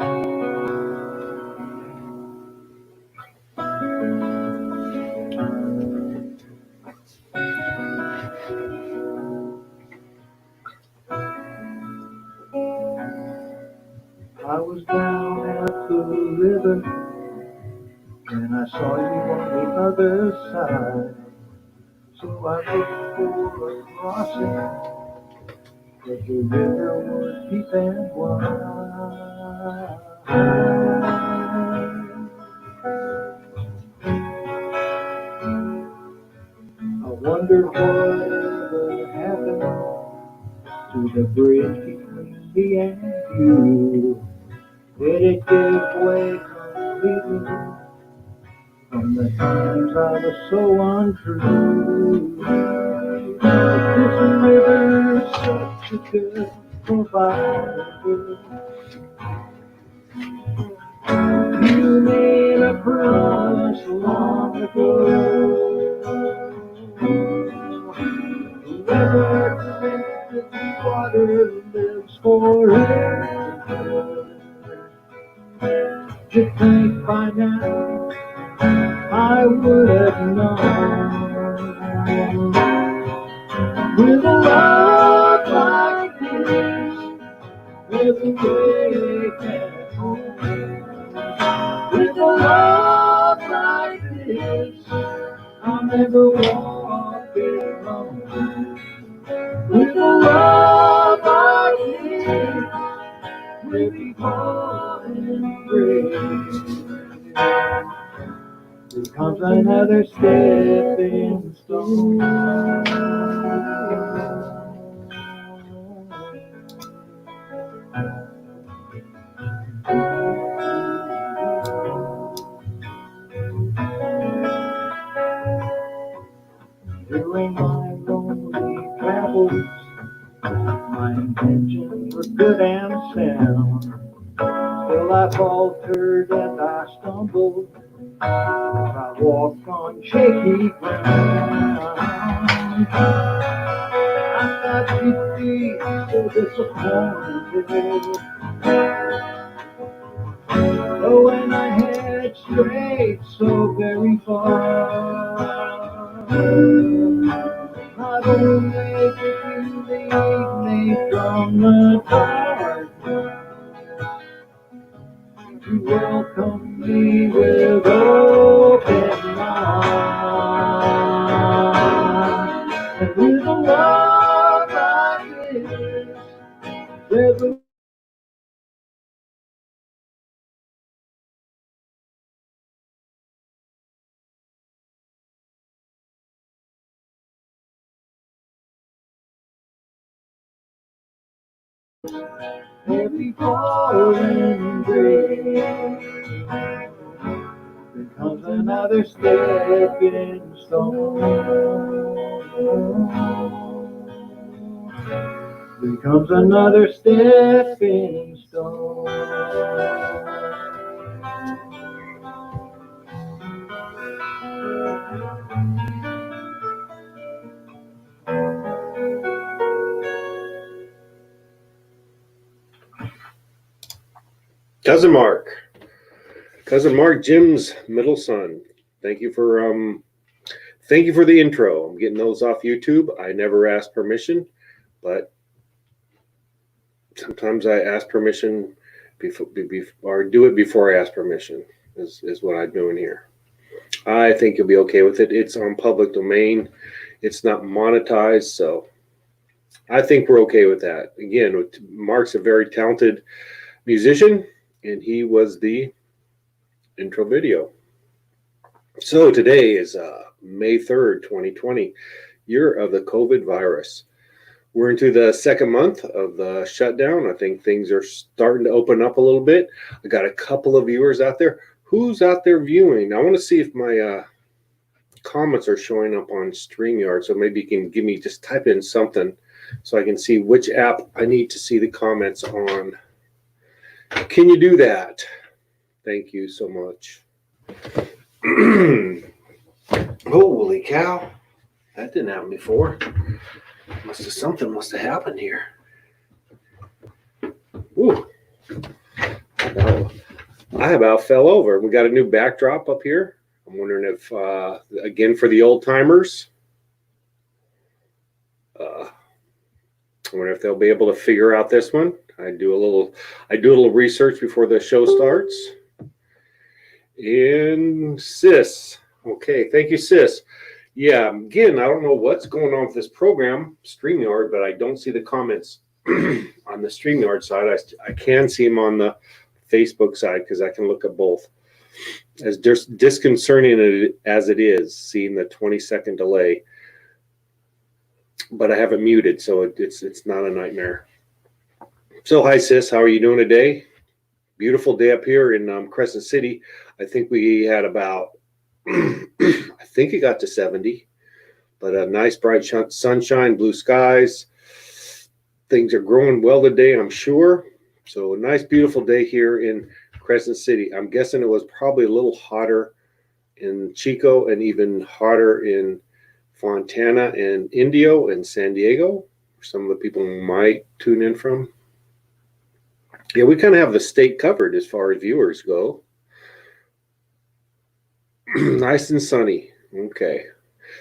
I was down at the river and I saw you on the other side. So I looked for a crossing, but the river was deep and wide. I wondered whatever happened to the bridge between me and you. Did it give way completely from the times I was so untrue? This river's such a good provider. You made a promise long ago. Whoever drinks this water lives forever. You think by now I would have known. With a love like this, there's a way back home. With a love like this, I'll never walk alone. With a love like this, we'll be born and raised. Here comes another stepping stone. During my lonely travels, my intentions were good and sound. Still I faltered and I stumbled as I walked on shaky ground. I thought you'd be so disappointed, knowing I had strayed so very far. Not only did you lead me from the dark, you welcomed me with open arms. And with a love like this, there's a every falling day becomes another stepping stone. Becomes another stepping stone. Cousin Mark, Jim's middle son. Thank you for the intro. I'm getting those off YouTube. I never asked permission, but sometimes I ask permission before or do it before I ask permission. Is what I'm doing here. I think you'll be okay with it. It's on public domain. It's not monetized, so I think we're okay with that. Again, Mark's a very talented musician, and he was the intro video. So today is May 3rd, 2020, year of the COVID virus. We're into the second month of the shutdown. I think things are starting to open up a little bit. I got a couple of viewers out there. Who's out there viewing? I want to see if my comments are showing up on StreamYard. So maybe you can give me, just type in something so I can see which app I need to see the comments on. Can you do that? Thank you so much. Holy cow. That didn't happen before. Something must have happened here. Ooh. That I about fell over. We got a new backdrop up here. I'm wondering if, again, for the old timers, I wonder if they'll be able to figure out this one. I do a little research before the show starts. And Sis, okay, thank you, Sis. Yeah, again, I don't know what's going on with this program, StreamYard, but I don't see the comments on the StreamYard side. I can see them on the Facebook side because I can look at both. As disconcerting as it is, seeing the 20-second delay, but I have it muted, so it's not a nightmare. So, hi, Sis. How are you doing today? Beautiful day up here in Crescent City. I think we had about, I think it got to 70, but a nice bright sunshine, blue skies. Things are growing well today, I'm sure. So, a nice, beautiful day here in Crescent City. I'm guessing it was probably a little hotter in Chico and even hotter in Fontana and Indio and San Diego, where some of the people might tune in from. Yeah, we kind of have the state covered as far as viewers go. Nice and sunny. Okay.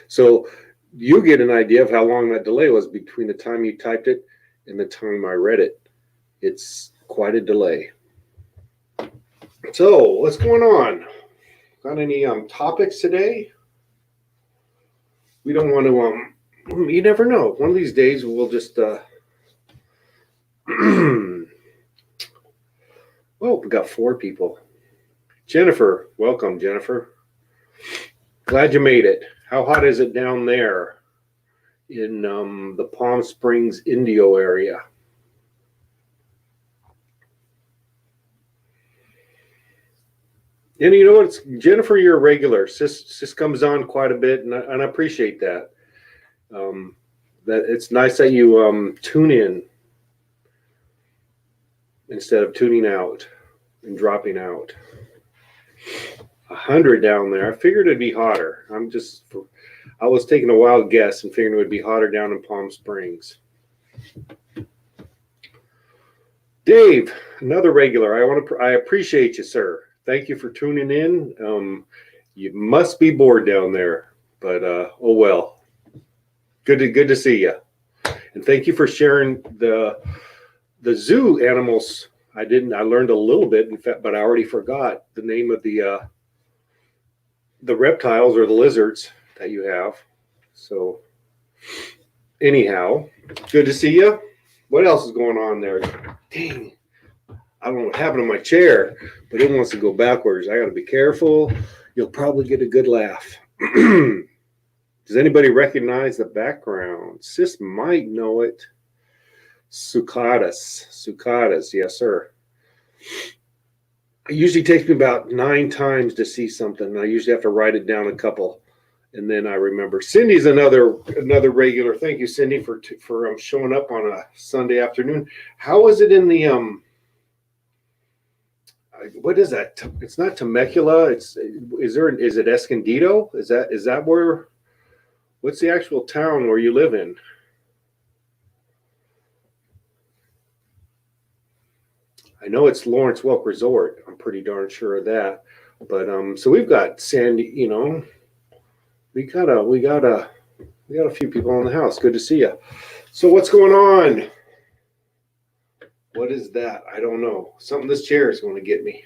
So you get an idea of how long that delay was between the time you typed it and the time I read it. It's quite a delay. So what's going on? Got any topics today? We don't want to, you never know. One of these days we'll just, oh, we got 4 people. Jennifer, welcome, Jennifer. Glad you made it. How hot is it down there in the Palm Springs, Indio area? And you know what, Jennifer, you're a regular. Sis comes on quite a bit, and I appreciate that. That it's nice that you tune in instead of tuning out and dropping out. 100 down there. I figured it'd be hotter. I was taking a wild guess and figuring it would be hotter down in Palm Springs. Dave, another regular. I appreciate you, sir. Thank you for tuning in. You must be bored down there, but oh well. Good to see you. And thank you for sharing the zoo animals. I learned a little bit, in fact, but I already forgot the name of the reptiles or the lizards that you have. So anyhow, good to see you. What else is going on there? Dang, I don't know what happened to my chair, but it wants to go backwards. I got to be careful. You'll probably get a good laugh. Does anybody recognize the background? Sis might know it. Cicadas, yes, sir. It usually takes me about 9 times to see something. I usually have to write it down a couple, and then I remember. Cindy's another regular. Thank you, Cindy, for showing up on a Sunday afternoon. How is it in the what is that? It's not Temecula. Is it Escondido? Is that where? What's the actual town where you live in? I know it's Lawrence Welk Resort. I'm pretty darn sure of that. But so we've got Sandy. You know, we got a few people in the house. Good to see you. So what's going on? What is that? I don't know. Something. This chair is going to get me.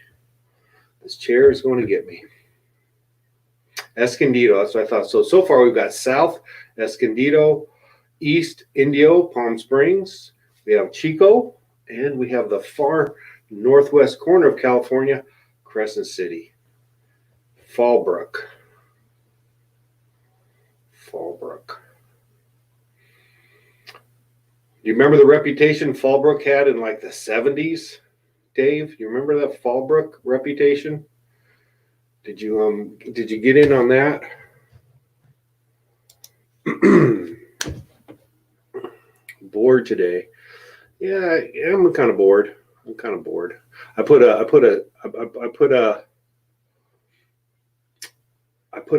This chair is going to get me. Escondido. That's what I thought. So far we've got South Escondido, East Indio, Palm Springs. We have Chico, and we have the far northwest corner of California, Crescent City, Fallbrook. You remember the reputation Fallbrook had in like the 70s, Dave? You remember that Fallbrook reputation? Did you get in on that? Bored today. Yeah, I'm kind of bored. I put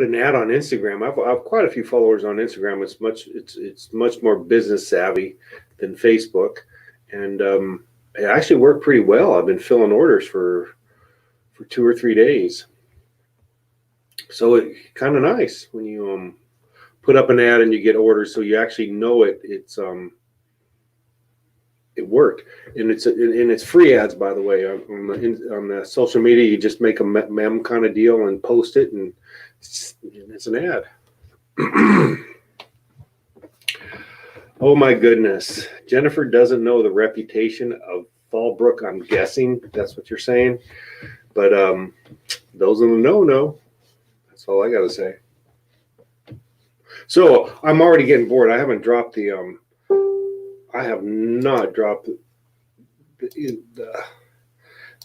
an ad on Instagram. I have quite a few followers on Instagram. It's much more business savvy than Facebook, and it actually worked pretty well. I've been filling orders for for 2 or 3 days. So it kind of nice when you put up an ad and you get orders, so you actually know it worked, and it's free ads, by the way, on the social media. You just make a mem kind of deal and post it, and it's an ad. Oh my goodness, Jennifer doesn't know the reputation of Fallbrook. I'm guessing that's what you're saying, but those in the know. That's all I got to say. So I'm already getting bored. I haven't dropped I have not dropped the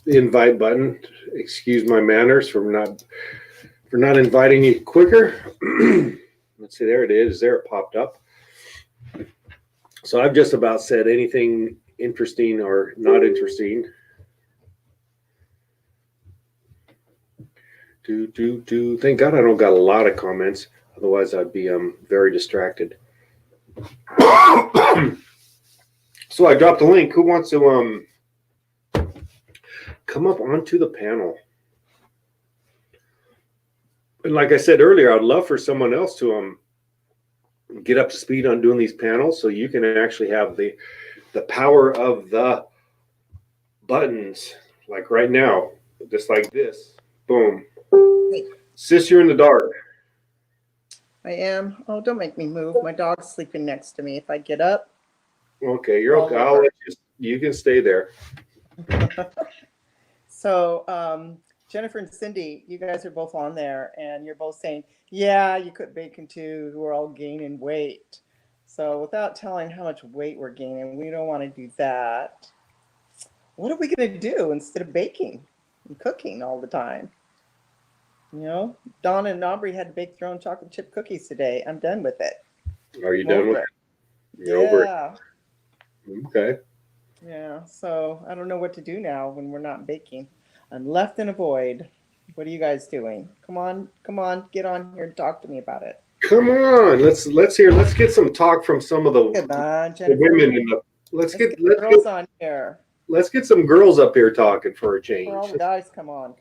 invite button. Excuse my manners for not inviting you quicker. Let's see, there it is. There it popped up. So I've just about said anything interesting or not interesting. Thank God I don't got a lot of comments. Otherwise, I'd be very distracted. So I dropped a link. Who wants to come up onto the panel? And like I said earlier, I'd love for someone else to get up to speed on doing these panels, so you can actually have the power of the buttons, like right now, just like this. Boom. Sis, you're in the dark. I am. Oh, don't make me move. My dog's sleeping next to me. If I get up. Okay, you're okay. I'll let you can stay there. So, Jennifer and Cindy, you guys are both on there, and you're both saying, yeah, you quit baking too. We're all gaining weight. So without telling how much weight we're gaining, we don't want to do that. What are we going to do instead of baking and cooking all the time? You know, Donna and Aubrey had to bake their own chocolate chip cookies today. I'm done with it. Are you done with it? You're over it. Okay. Yeah, so I don't know what to do now when we're not baking. I'm left in a void. What are you guys doing? Come on, get on here and talk to me about it. Come on, let's get some talk from some of the women in the. Let's get girls on here. Let's get some girls up here talking for a change. For all the guys, come on.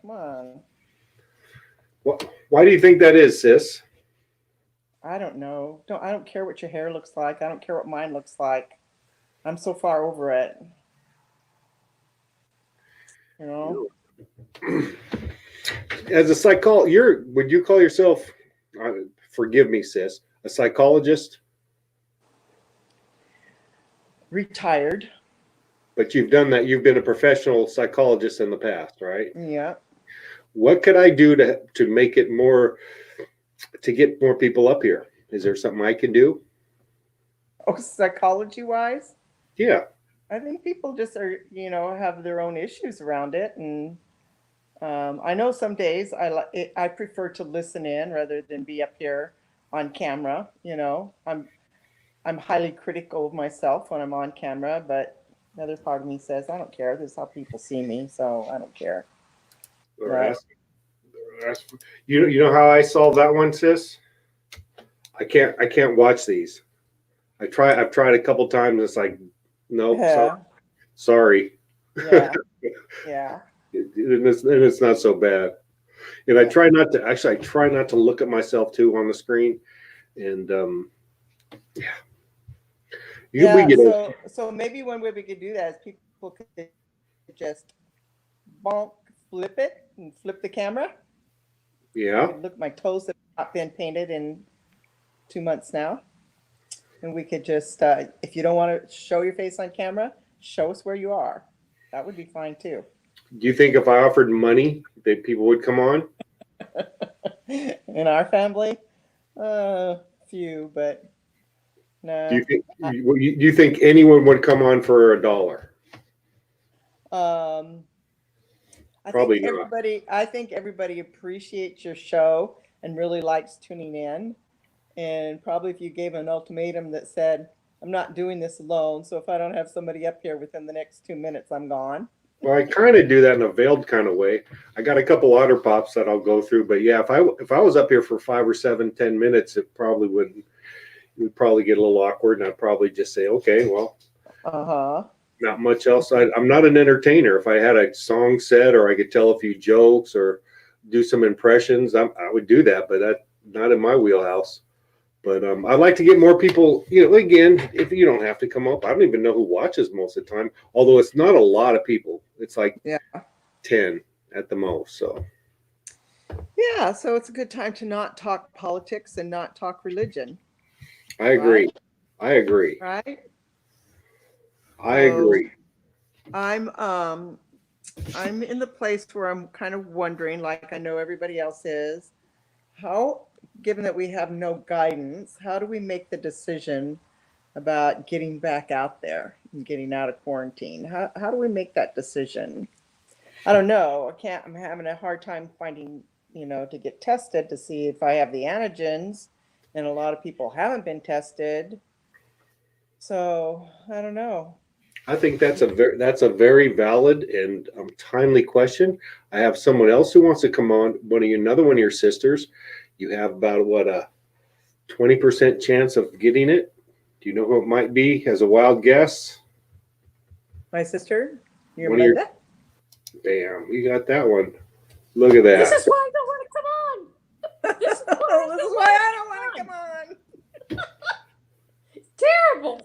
Why do you think that is, sis? I don't know. I don't care what your hair looks like. I don't care what mine looks like. I'm so far over it. You know. As a psychologist, would you call yourself? Forgive me, sis. A psychologist? Retired. But you've done that. You've been a professional psychologist in the past, right? Yeah. What could I do to make it more, to get more people up here? Is there something I can do? Oh, psychology wise? Yeah. I think people just are, have their own issues around it. And I know some days I prefer to listen in rather than be up here on camera. I'm highly critical of myself when I'm on camera, but another part of me says, I don't care. This is how people see me, so I don't care. You know how I solve that one, sis? I can't watch these. I've tried a couple times. It's like, nope, sorry. Yeah. Yeah. And it's not so bad. And I try not to look at myself too on the screen. And so maybe one way we could do that is people could just flip it and flip the camera. Yeah. Look, my toes have not been painted in 2 months now. And we could just, if you don't want to show your face on camera, show us where you are. That would be fine too. Do you think if I offered money that people would come on? In our family, few, but no. Do you think anyone would come on for $1? Probably not. I think everybody appreciates your show and really likes tuning in. And probably if you gave an ultimatum that said, I'm not doing this alone, so if I don't have somebody up here within the next 2 minutes, I'm gone. Well, I kind of do that in a veiled kind of way. I got a couple otter pops that I'll go through, but yeah, if I was up here for 5 or 7, 10 minutes, it would probably get a little awkward, and I'd probably just say, okay, well. not much else. I'm not an entertainer. If I had a song set or I could tell a few jokes or do some impressions, I would do that, but that's not in my wheelhouse. But I'd like to get more people, again, if you don't have to come up. I don't even know who watches most of the time, although it's not a lot of people. It's like 10 at the most. So Yeah, so it's a good time to not talk politics and not talk religion. I agree. I agree. Right? I agree. I'm in the place where I'm kind of wondering, like I know everybody else is, given that we have no guidance, how do we make the decision about getting back out there and getting out of quarantine? How do we make that decision? I don't know. I'm having a hard time finding, to get tested to see if I have the antigens, and a lot of people haven't been tested. So I don't know. I think that's a very valid and timely question. I have someone else who wants to come on. Another one of your sisters. You have about a 20% chance of getting it. Do you know who it might be? As a wild guess. My sister, your One of mother. Bam, you got that one. Look at that. This is why I don't want to come on. This is why I don't want to come on. It's terrible.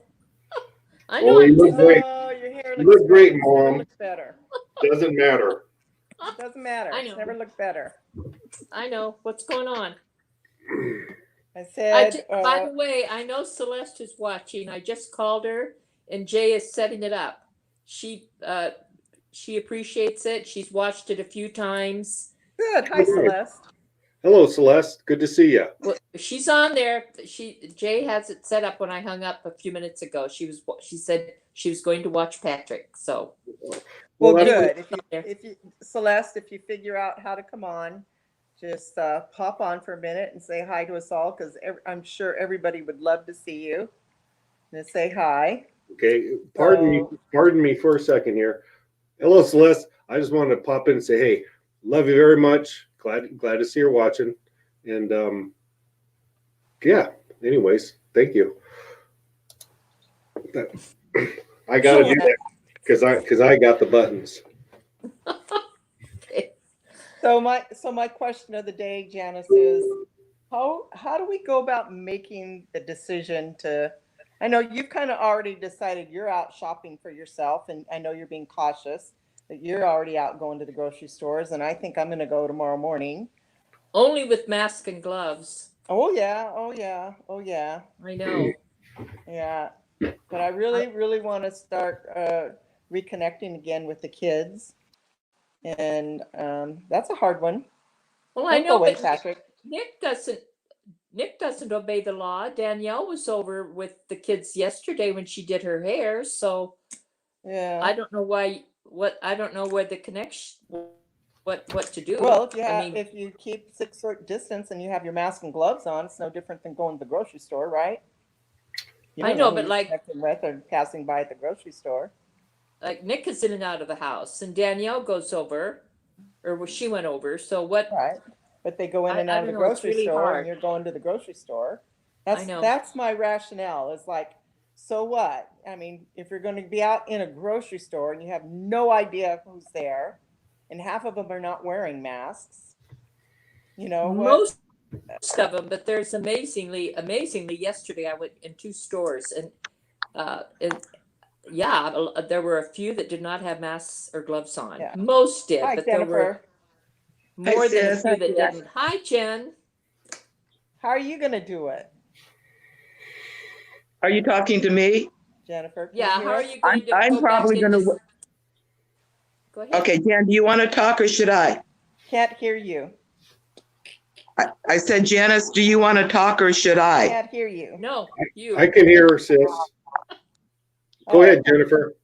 I know. You look great. Oh, your hair You looks look great, It Mom. looks better. Doesn't matter. It doesn't matter. I It's know. never looked better. I know what's going on. I said, By the way, I know Celeste is watching. I just called her, and Jay is setting it up. She appreciates it. She's watched it a few times. good. Hi, Celeste. Hello, Celeste. Good to see you. Well, she's on there. Jay has it set up when I hung up a few minutes ago. She said she was going to watch Patrick. So Well, that's good. If you, Celeste, if you figure out how to come on, just pop on for a minute and say hi to us all, because I'm sure everybody would love to see you. And say hi. Okay. Pardon me for a second here. Hello, Celeste. I just wanted to pop in and say, hey, love you very much. Glad to see her watching. And yeah, anyways, thank you. I gotta do that because I got the buttons. So my question of the day, Janice, is how do we go about making the decision to? I know you've kind of already decided you're out shopping for yourself, and I know you're being cautious, that you're already out going to the grocery stores, and I think I'm going to go tomorrow morning. only with mask and gloves. Oh yeah. I know. Yeah, but I really want to start reconnecting again with the kids, and that's a hard one. Well, I Don't go know, away, but Patrick. Nick doesn't obey the law. Danielle was over with the kids yesterday when she did her hair, so Yeah. I don't know I don't know where the connection, what to do. Well, I mean, if you keep 6 foot distance and you have your mask and gloves on, it's no different than going to the grocery store, right? You I don't know, who but you're like- connecting with or passing by at the grocery store. like Nick is in and out of the house, and Danielle goes over, or she went over. So what? Right. But they go in and I out of the don't know, it's grocery really store, hard. and you're going to the grocery store. I know. That's my rationale. Is like, so what? I mean, if you're going to be out in a grocery store and you have no idea who's there, and half of them are not wearing masks, what? Most of them, but there's amazingly yesterday I went in 2 stores, and yeah, there were a few that did not have masks or gloves on. Yeah. Most did, Hi, but there were Jennifer. more than a sis. few that didn't. Hi, Jen. How are you going to do it, Are you talking to me? Jennifer? Can Yeah, hear how are us? you going to? I'm go back probably into- gonna- Go ahead. Okay, Jan, do you want to talk or should I? Can't hear you. I said, Janice, do you want to talk or should I? Can't hear you. No, you. I can hear her, sis. Go Oh, ahead, Jennifer.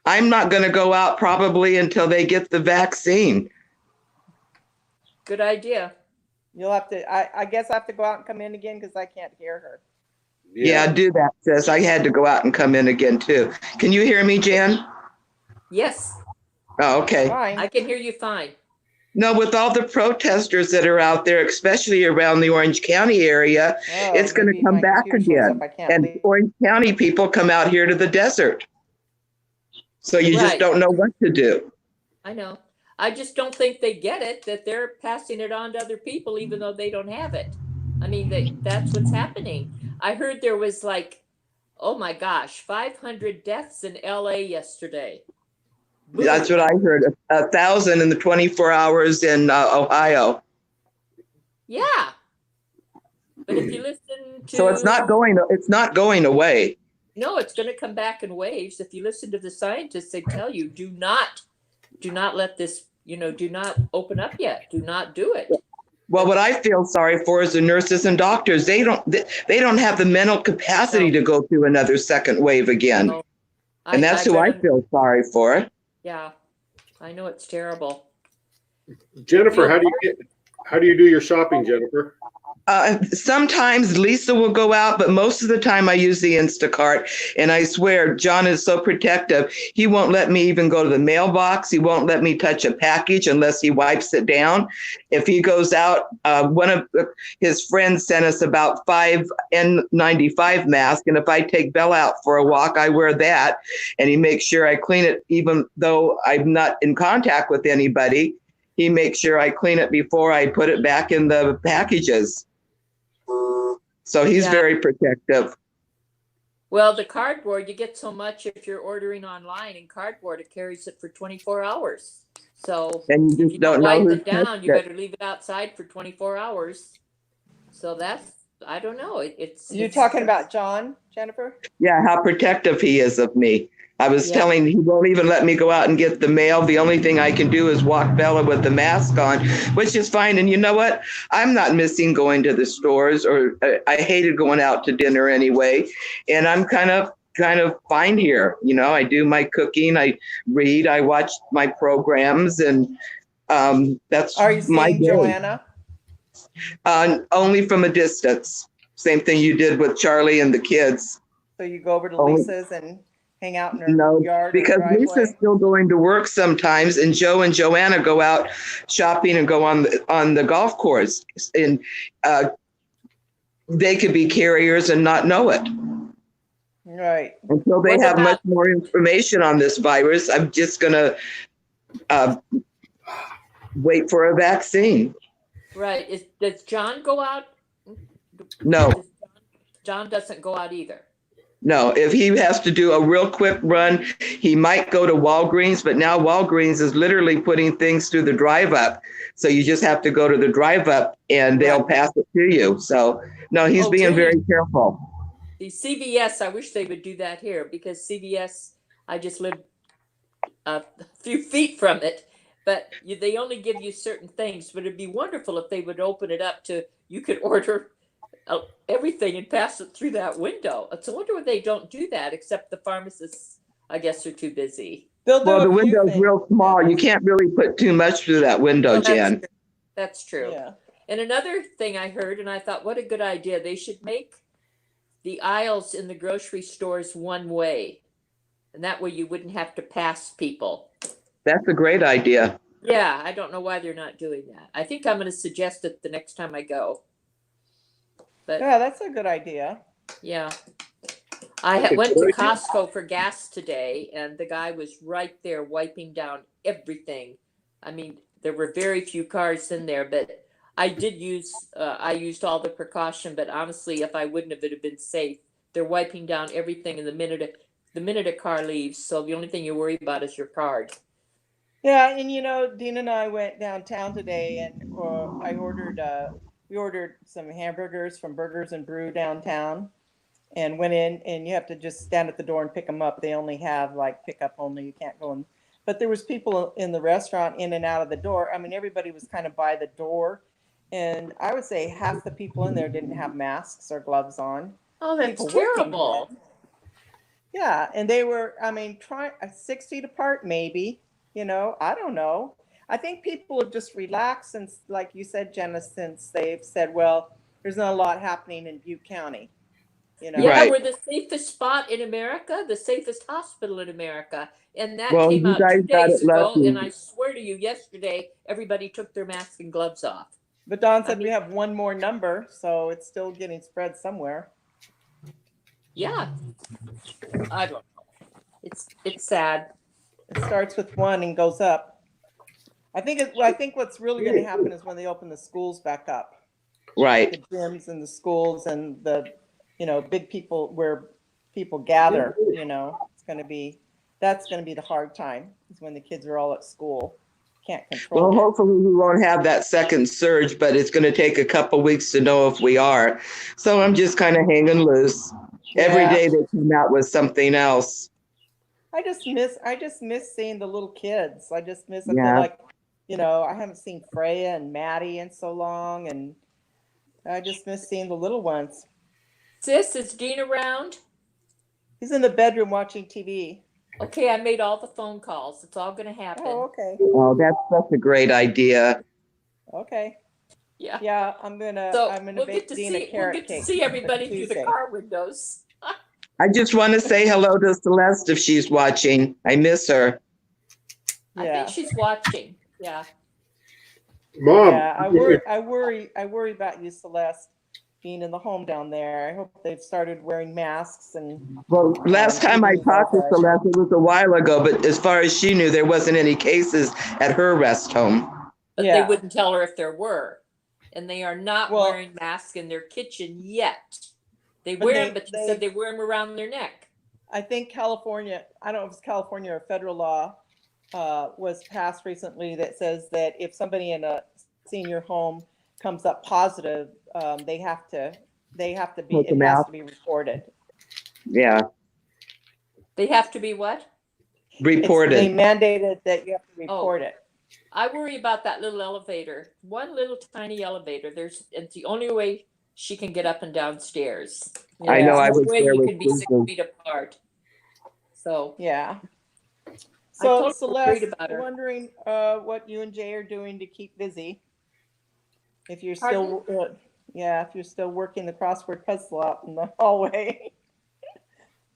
I'm not going to go out probably until they get the vaccine. Good idea. You'll have to, I guess I have to go out and come in again because I can't hear her. Yeah, do that, sis. I had to go out and come in again too. Can you hear me, Jan? Yes, Oh, okay. Fine. I can hear you fine. No, with all the protesters that are out there, especially around the Orange County area, Oh, it's going to maybe come my back computer shows again. up. I can't And leave. Orange County people come out here to the desert. So you just Right. don't know what to do. I know. I just don't think they get it that they're passing it on to other people, even though they don't have it. I mean, that's what's happening. I heard there was like, oh my gosh, 500 deaths in LA yesterday. Boom. That's what I heard. 1,000 in the 24 hours in Ohio. Yeah. But if you listen to. So it's not going away. No, it's going to come back in waves. If you listen to the scientists, they tell you, do not let this, do not open up yet. Do not do it. Well, what I feel sorry for is the nurses and doctors. They don't have the mental capacity to go through another second wave again. No. And that's who I feel sorry for. Yeah, I know it's terrible. Jennifer, how do you do your shopping, Jennifer? Sometimes Lisa will go out, but most of the time I use the Instacart. And I swear, John is so protective. He won't let me even go to the mailbox. He won't let me touch a package unless he wipes it down. If he goes out, one of his friends sent us about 5 N95 masks. And if I take Bella out for a walk, I wear that. And he makes sure I clean it, even though I'm not in contact with anybody. He makes sure I clean it before I put it back in the packages. So he's very protective. Well, the cardboard, you get so much if you're ordering online, and cardboard, it carries it for 24 hours. So And you if just you don't don't know wipe who's it down, touched you it. better leave it outside for 24 hours. So that's, I don't know. You talking about John, Jennifer? Yeah, how protective he is of me. I was Yeah. telling he won't even let me go out and get the mail. The only thing I can do is walk Bella with the mask on, which is fine. And you know what? I'm not missing going to the stores, or I hated going out to dinner anyway. And I'm kind of fine here. I do my cooking, I read, I watch my programs, and that's Are you my seeing day. Joanna? Only from a distance. Same thing you did with Charlie and the kids. So you go over to Oh. Lisa's and hang out in her No, yard because or driveway? Lisa's still going to work sometimes, and Joe and Joanna go out shopping and go on the golf course, and they could be carriers and not know it. Right. Until they What have about- much more information on this virus, I'm just gonna wait for a vaccine. right. Does John go out? No. John doesn't go out either. No, if he has to do a real quick run, he might go to Walgreens, but now Walgreens is literally putting things through the drive up. So you just have to go to the drive up and they'll pass it to you. So no, he's being very careful. The CVS, I wish they would do that here, because CVS, I just live a few feet from it, but they only give you certain things. But it'd be wonderful if they would open it up to, you could order everything and pass it through that window. It's a wonder why they don't do that, except the pharmacists, I guess, are too busy. They'll do Well, the a few window's things. real small. You can't really put too much through that window, Well, Jan. That's true. Yeah. And another thing I heard, and I thought, what a good idea. They should make the aisles in the grocery stores one way. And that way you wouldn't have to pass people. That's a great idea. Yeah, I don't know why they're not doing that. I think I'm going to suggest it the next time I go. But Yeah, that's a good idea. yeah. I went to Costco for gas today, and the guy was right there wiping down everything. I mean, there were very few cars in there, but I used all the precaution, but honestly, if I wouldn't have, it would have been safe. They're wiping down everything in the minute a car leaves. So the only thing you worry about is your card. Yeah, and Dean and I went downtown today, and we ordered some hamburgers from Burgers and Brew downtown, and went in, and you have to just stand at the door and pick them up. They only have pickup only. You can't go in. But there was people in the restaurant in and out of the door. I mean, everybody was kind of by the door, and I would say half the people in there didn't have masks or gloves on. Oh, that's People working terrible. there. Yeah, and they were, trying 6 feet apart, maybe. I don't know. I think people have just relaxed since, like you said, Jenna, since they've said, well, there's not a lot happening in Butte County. you know. Yeah, Right. we're the safest spot in America, the safest hospital in America. And that Well, came you out guys 2 got days it ago. lucky. And I swear to you, yesterday, everybody took their mask and gloves off. But Don I said we mean- have one more number, so it's still getting spread somewhere. Yeah. I don't know. It's sad. It starts with one and goes up. I think what's really going to happen is when they open the schools back up, Right. the gyms and the schools and the, big people where people gather. That's going to be the hard time is when the kids are all at school. Can't control Well, it. hopefully we won't have that second surge, but it's going to take a couple weeks to know if we are. So I'm just kind of hanging loose. Every Yeah. day they come out with something else. I just miss seeing the little kids. I feel Yeah. like, I haven't seen Freya and Maddie in so long, and I just miss seeing the little ones. Sis, is Dean around? He's in the bedroom watching TV. Okay, I made all the phone calls. It's all going to happen. Oh, okay. Oh, that's such a great idea. Okay. Yeah. Yeah, I'm gonna We'll bake get to Dean see a carrot we'll get cake. to see everybody through the Tuesday. car windows. I just want to say hello to Celeste if she's watching. I miss her. I Yeah. think she's watching. Yeah. Mom, Yeah, I worry about you, Celeste, being in the home down there. I hope they've started wearing masks and Well, last time I eating talked to outside. Celeste, it was a while ago, but as far as she knew, there wasn't any cases at her rest home. But Yeah. they wouldn't tell her if there were. And they are not Well- wearing masks in their kitchen yet. They But wear they- them, but they they- said they wear them around their neck. I think California, I don't know if it's California or federal law, was passed recently that says that if somebody in a senior home comes up positive, they have to be, Take it them has out. to be reported. Yeah, They have to be what? They reported. mandated that you have to report it. I worry about that little elevator. One little tiny elevator. It's the only way she can get up and down stairs. I know, I There's no was way there you with can be 6 Susan. feet apart. So Yeah. totally So worried Celeste, about her. wondering what you and Jay are doing to keep busy. If you're still, if you're still working the crossword puzzle out in the hallway.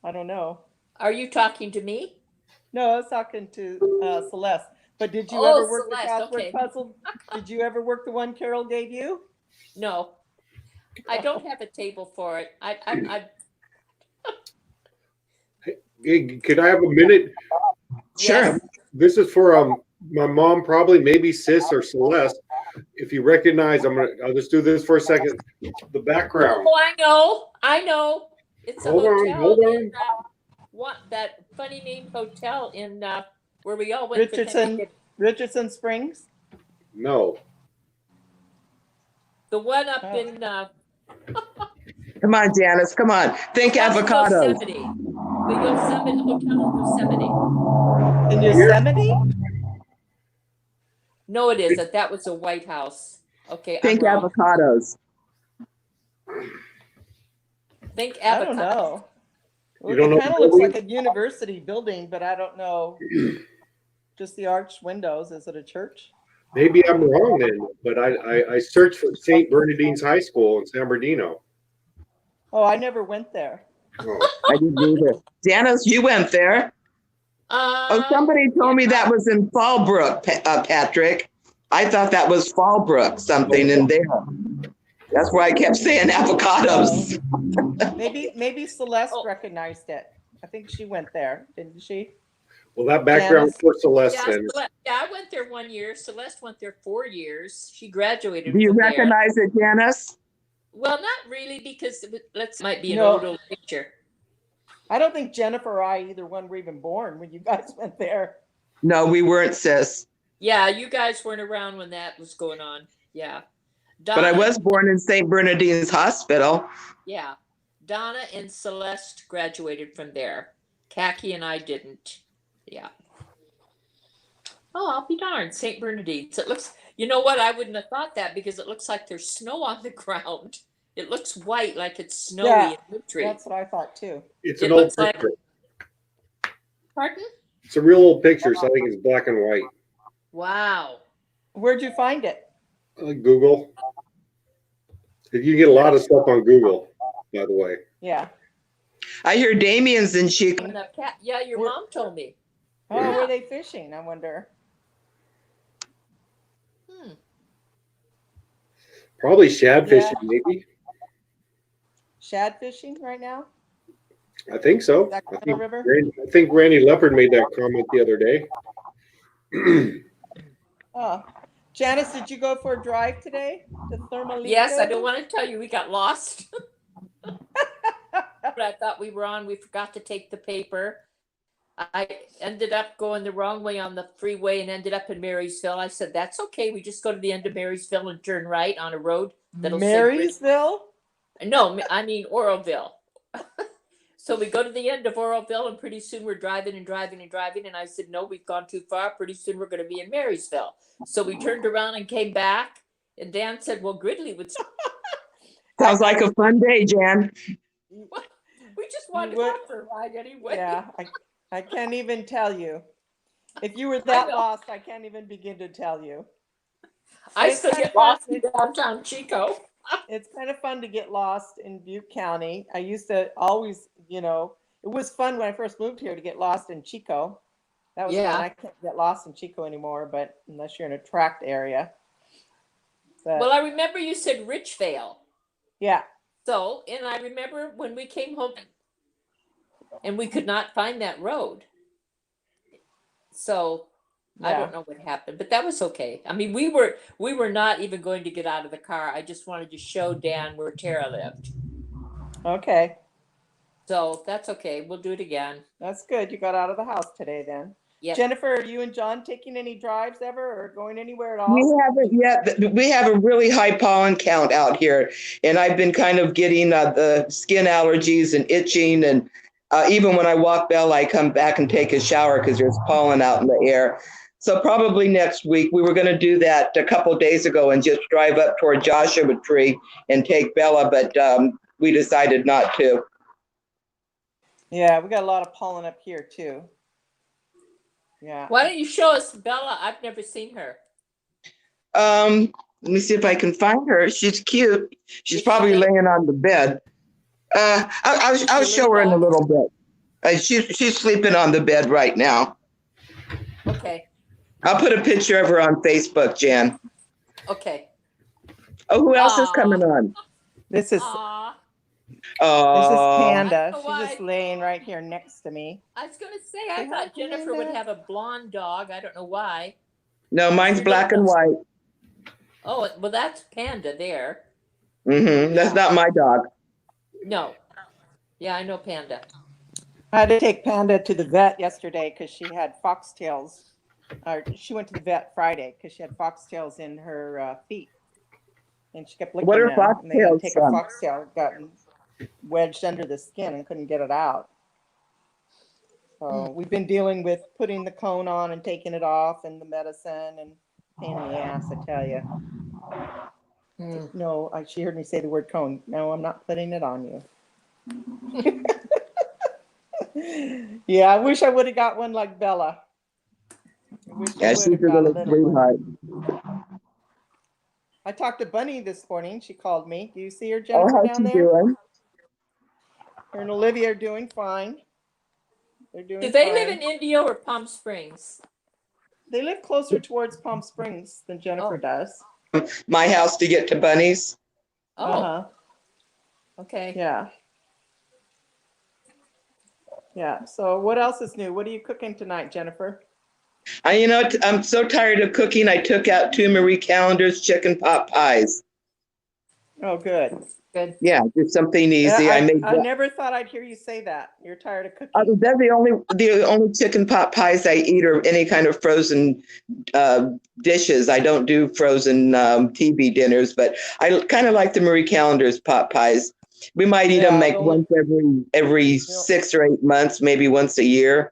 I don't know. are you talking to me? No, I was talking to Celeste. But did you Oh, ever work Celeste, the crossword okay. puzzle? Did you ever work the one Carol gave you? No. I don't have a table for it. I hey, could I have a minute? Sure. yes. This is for my mom, probably, maybe Sis or Celeste. If you recognize, I'll just do this for a second. The background. Oh, I know. It's a Hold on, hotel. hold in, that funny named hotel in where we all went Richardson Springs? No. the one up Oh. in Come on, Janice, come on. Think avocados. Yosemite. The Yosemite Hotel in Yosemite. In Yosemite? No, it isn't. That was a White House. Okay, Think I'm wrong. avocados. Think I don't avocado. know. You don't know It kind of the looks building? like a university building, but I don't know. Just the arched windows. Is it a church? Maybe I'm wrong then, but I searched for St. Bernardine's High School in San Bernardino. Oh, I never went there. Oh, I didn't either. Janice, you went there. Oh, somebody told me that was in Fallbrook, Patrick. I thought that was Fallbrook, something in there. That's why I kept saying avocados. Maybe Celeste Oh. recognized it. I think she went there, didn't she? well, that background Janice? for Celeste Yeah, then. I went there 1 year. Celeste went there 4 years. She graduated. Do you from there. recognize it, Janice? Well, not really, because might be an No. old picture. I don't think Jennifer or I, either one, were even born when you guys went there. No, we weren't, sis. Yeah, you guys weren't around when that was going on. Yeah. But I Donna- was born in St. Bernardine's Hospital. Yeah. Donna and Celeste graduated from there. Khaki and I didn't. Yeah. Oh, I'll be darned. St. Bernardine's. It looks, you know what? I wouldn't have thought that because it looks like there's snow on the ground. It looks white, like it's snowy Yeah, and wintry. That's what I thought too. It's It an old looks like- picture. Pardon? It's a real old picture, so I think it's black and white. Wow. Where'd you find it? Google. You get a lot of stuff on Google, by the way. Yeah. I hear Damien's in Chico. And the cat, yeah, your We're- mom told me. Oh, were they fishing? I wonder. Hmm. Probably shad Yeah. fishing, maybe. Shad fishing right now? I think so. Sacramento River? I think Randy Leopard made that comment the other day. Oh. Janice, did you go for a drive today to Thermalito? Yes, I don't want to tell you we got lost. But I thought we were on. We forgot to take the paper. I ended up going the wrong way on the freeway and ended up in Marysville. I said, that's okay. We just go to the end of Marysville and turn right on a road that'll say Marysville? No, I mean Oroville. So we go to the end of Oroville, and pretty soon we're driving and driving and driving. And I said, no, we've gone too far. Pretty soon we're going to be in Marysville. So we turned around and came back. And Dan said, well, Gridley would. Sounds like a fun day, Jan. We just wanted to would- go for a ride anyway. Yeah, I can't even tell you. If you were that know. lost, I can't even begin to tell you. I It's still kind get of fun. lost in downtown Chico. It's kind of fun to get lost in Butte County. I used to always, it was fun when I first moved here to get lost in Chico. That was Yeah. fun. I can't get lost in Chico anymore, but unless you're in a tract area. But, Well, I remember you said Richvale. yeah. So, and I remember when we came home and we could not find that road. So I Yeah. don't know what happened, but that was okay. I mean, we were not even going to get out of the car. I just wanted to show Dan where Tara lived. Okay. So that's okay. We'll do it again. That's good. You got out of the house today then. Yep. Jennifer, are you and John taking any drives ever or going anywhere at all? We haven't yet. We have a really high pollen count out here, and I've been kind of getting the skin allergies and itching, and even when I walk Bella, I come back and take a shower because there's pollen out in the air. So probably next week. We were going to do that a couple of days ago and just drive up toward Joshua Tree and take Bella, but we decided not to. Yeah, we got a lot of pollen up here too. Yeah. Why don't you show us Bella? I've never seen her. Let me see if I can find her. She's cute. She's Is she probably little? laying on the bed. I'll she show her in a little little bit. She's sleeping on the bed right now. Okay. I'll put a picture of her on Facebook, Jan. Okay. Oh, who else is Aw. coming on? This is Aw. Oh, Panda. I don't She's know just why. laying right here next to me. I was going to say, I Say hi, thought Jennifer would Amanda. have a blonde dog. I don't know why. no, mine's Your black and name white. Oh, well, that's Panda there. That's not my dog. No. Yeah, I know Panda. I had to take Panda to the vet yesterday because she had foxtails. She went to the vet Friday because she had foxtails in her feet. And she kept licking What are them. And they had to foxtails take a from? foxtail, it got wedged under the skin and couldn't get it out. So we've been dealing with putting the cone on and taking it off and the medicine and pain in the ass, I tell you. No, she heard me say the word cone. No, I'm not putting it on you. Yeah, I wish I would have got one like Bella. I wish I Yeah, would she's have a got little little one. sweetheart. I talked to Bunny this morning. She called me. Do you see her, Oh, Jennifer, how's down she there? doing? Her and Olivia are doing fine. They're doing Do they fine. live in Indio or Palm Springs? They live closer towards Palm Springs than Jennifer does. My house to get to Bunny's. Oh, Uh-huh. okay. Yeah. Yeah. So what else is new? What are you cooking tonight, Jennifer? I'm so tired of cooking. I took out 2 Marie Callender's chicken pot pies. Oh, good. Good. Yeah, just something easy. Yeah, I made. I never thought I'd hear you say that. You're tired of cooking. They're the only chicken pot pies I eat or any kind of frozen dishes. I don't do frozen TV dinners, but I kind of like the Marie Callender's pot pies. We might eat them Yeah, make the once every 6 or 8 months, maybe once a year.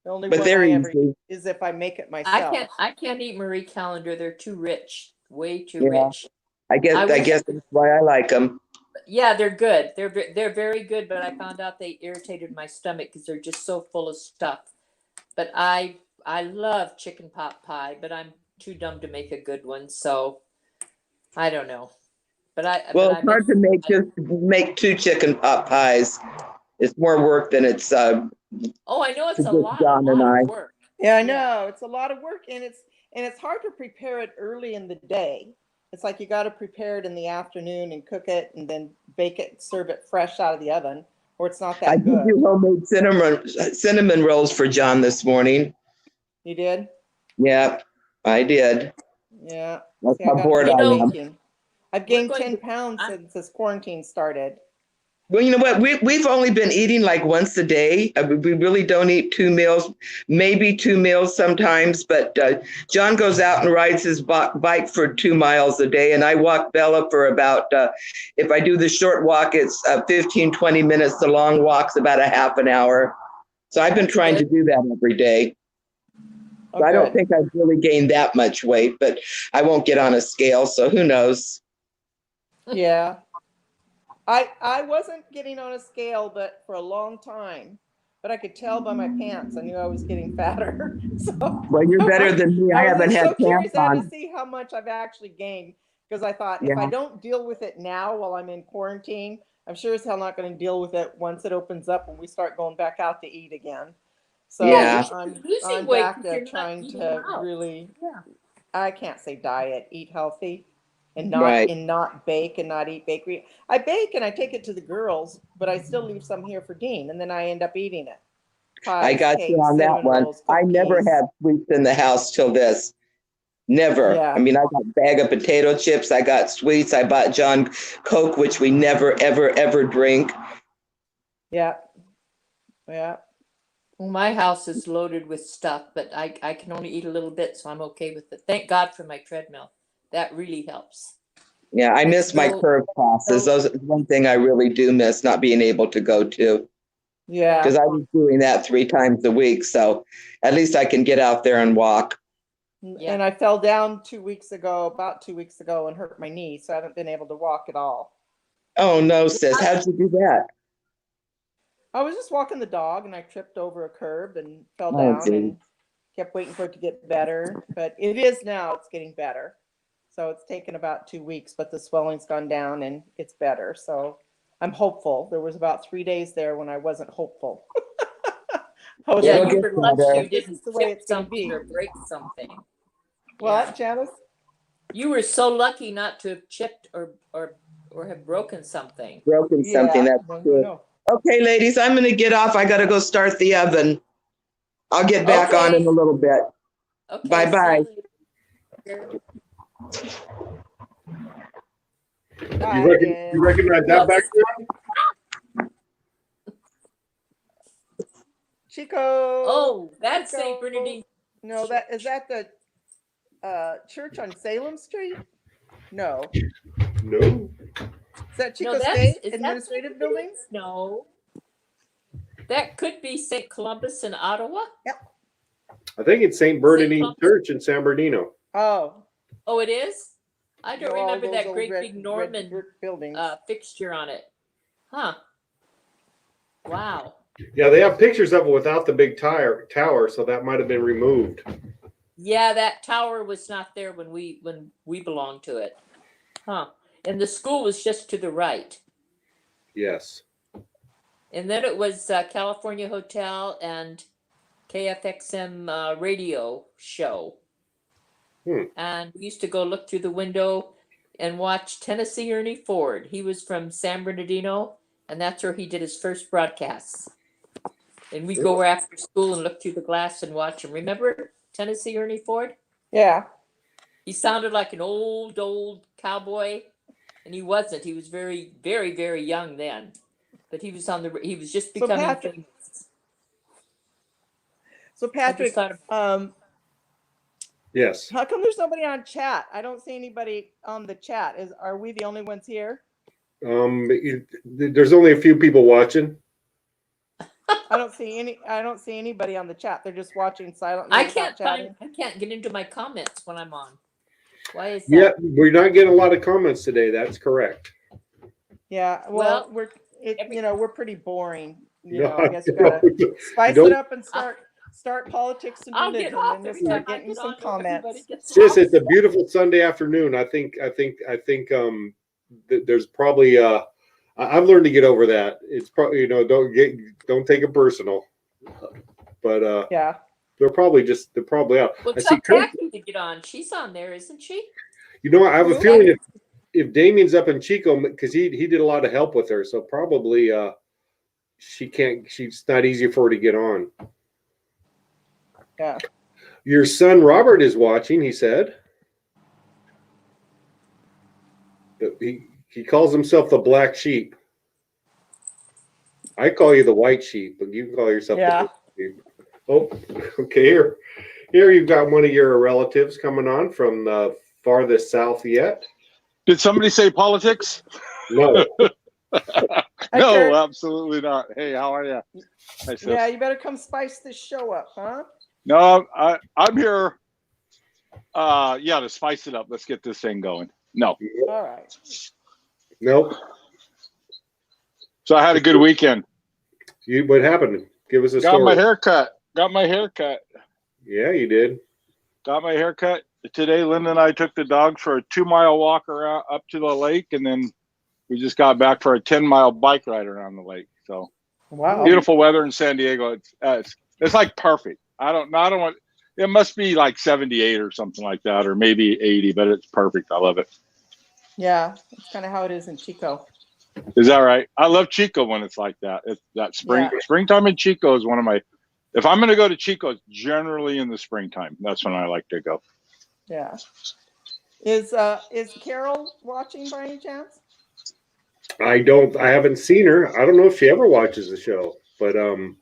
The only But one they're I ever easy. eat is if I make it myself. I can't eat Marie Callender. They're too rich. Way too Yeah. rich. I guess I wish- that's why I like them. Yeah, they're good. They're very good, but I found out they irritated my stomach because they're just so full of stuff. But I love chicken pot pie, but I'm too dumb to make a good one, so I don't know. Well, but I it's hard to miss. make 2 chicken pot pies. It's more work than it's Oh, I know it's to a get lot John and I. of work. Yeah, I Yeah. know. It's a lot of work, and it's hard to prepare it early in the day. It's like you got to prepare it in the afternoon and cook it and then bake it, serve it fresh out of the oven, or it's not I that did good. do homemade cinnamon rolls for John this morning. You did? Yeah, I did. Yeah. That's See, I how got to bored get I know, am. baking. I've We're gained going 10 to- pounds I'm- since this quarantine started. Well, you know what? We've only been eating like once a day. We really don't eat 2 meals, maybe 2 meals sometimes. But John goes out and rides his bike for 2 miles a day. And I walk Bella for about, if I do the short walk, it's 15, 20 minutes. The long walk's about a half an hour. So I've been trying to do that every day. Oh, So I don't good. think I've really gained that much weight, but I won't get on a scale. So who knows? Yeah. I wasn't getting on a scale, but for a long time. But I could tell by my pants. I knew I was getting fatter. So Well, you're better than me. I was haven't just had so curious. I had to tampons. see how much I've actually gained because I thought if I Yeah. don't deal with it now while I'm in quarantine, I'm sure as hell not going to deal with it once it opens up and we start going back out to eat again. So Yeah. I'm Losing weight back 'cause to you're not trying eating to out. really. Yeah. I can't say diet, eat healthy, and Right. not bake and not eat bakery. I bake and I take it to the girls, but I still leave some here for Dean, and then I end up eating it. I Pies, got you cakes, on that cinnamon one. rolls, I never cookies. had sweets in the house till this. Never. Yeah. I mean, I got a bag of potato chips. I got sweets. I bought John Coke, which we never, ever, ever drink. Yeah, yeah. Well, my house is loaded with stuff, but I can only eat a little bit, so I'm okay with it. Thank God for my treadmill. That really helps. Yeah, I miss my So- curve classes. Those is one thing I really do miss, not being able to go to, Yeah. because I was doing that 3 times a week. So at least I can get out there and walk. Yeah. And I fell down about 2 weeks ago, and hurt my knee, so I haven't been able to walk at all. Oh no, sis, how'd you do that? I was just walking the dog, and I tripped over a curb and fell Oh, down, gee. and kept waiting for it to get better. But it is now; it's getting better. So it's taken about 2 weeks, but the swelling's gone down, and it's better. So I'm hopeful. There was about 3 days there when I wasn't hopeful. I was Yeah, It'll like, you get were lucky better. you This didn't is the way chip it's gonna something be. or break something. What, Janice? You were so lucky not to have chipped or have broken something. Broken something, that's no, true. no. Okay, ladies, I'm going to get off. I got to go start the oven. I'll get back on Okay. in a little bit. Okay. Bye-bye. see you later. I You did. recognize that back there? Chico. Oh, that's Chico. St. Bernardine. No, is that the church on Salem Street? No. No. Is that Chico No, that's State is that Administrative St. Buildings? No. That could be St. Columbus in Ottawa. I think it's St. Bernardine Church in San Bernardino. Oh. Oh, it is? I don't no, all remember those that old great red- big red Norman brick buildings. fixture on it. Huh. Wow. Yeah, they have pictures of it without the big tower, so that might have been removed. Yeah, that tower was not there when we belonged to it. Huh. And the school was just to the right. Yes. And then it was California Hotel and KFXM radio show. And we used to go look through the window and watch Tennessee Ernie Ford. He was from San Bernardino, and that's where he did his first broadcasts. And we'd go after school and look through the glass and watch him. Remember Tennessee Ernie Ford? Yeah. He sounded like an old cowboy, and he wasn't. He was very, very, very young then. But he was he was just So becoming Patrick- famous. So I just Patrick, thought Yes. how come there's nobody on chat? I don't see anybody on the chat. Are we the only ones here? There's only a few people watching. I don't see anybody on the chat. They're just watching silently. I without chatting. can't get into my comments when I'm on. Why is that? Yeah, we're not getting a lot of comments today. That's correct. Yeah. Well, Well, every- we're pretty boring. You No, know, I guess you gotta spice don't- it up and start politics and I'll religion, get off and we'll every start time I getting get some on. Everybody comments. gets Sis, off. it's a beautiful Sunday afternoon. I think there's probably I've learned to get over that. It's probably, you know, don't take it personal. But Yeah. they're probably out. Well, I tell see Kurt, Kathy to get on. She's on there, isn't she? you know, I have a Who? feeling if Damien's up in Chico, because he did a lot of help with her, so probably she's not easy for her to get on. Yeah. Your son Robert is watching, he said. He calls himself the black sheep. I call you the white sheep, but you call yourself the Yeah. black sheep. Oh, okay. Here you've got one of your relatives coming on from the farthest south yet. Did somebody say politics? No. Hi, No, Kurt. absolutely not. Hey, how are you? Hi, sis. Yeah, you better come spice this show up, huh? No, I'm here. Yeah, to spice it up. Let's get this thing going. No. All right. Nope. So I had a good weekend. What happened? Give us a Got story. my hair cut. Got my hair cut. Yeah, you did. Got my hair cut. Today, Linda and I took the dogs for a 2-mile walk around up to the lake, and then we just got back for a 10-mile bike ride around the lake. So Wow. beautiful weather in San Diego. It's like perfect. I don't want. It must be like 78 or something like that, or maybe 80, but it's perfect. I love it. Yeah, that's kind of how it is in Chico. Is that right? I love Chico when it's like that. It's that springtime in Chico is one of my. If I'm going to go to Chico, it's generally in the springtime. That's when I like to go. Yeah. Is Carol watching by any chance? I haven't seen her. I don't know if she ever watches the show, but I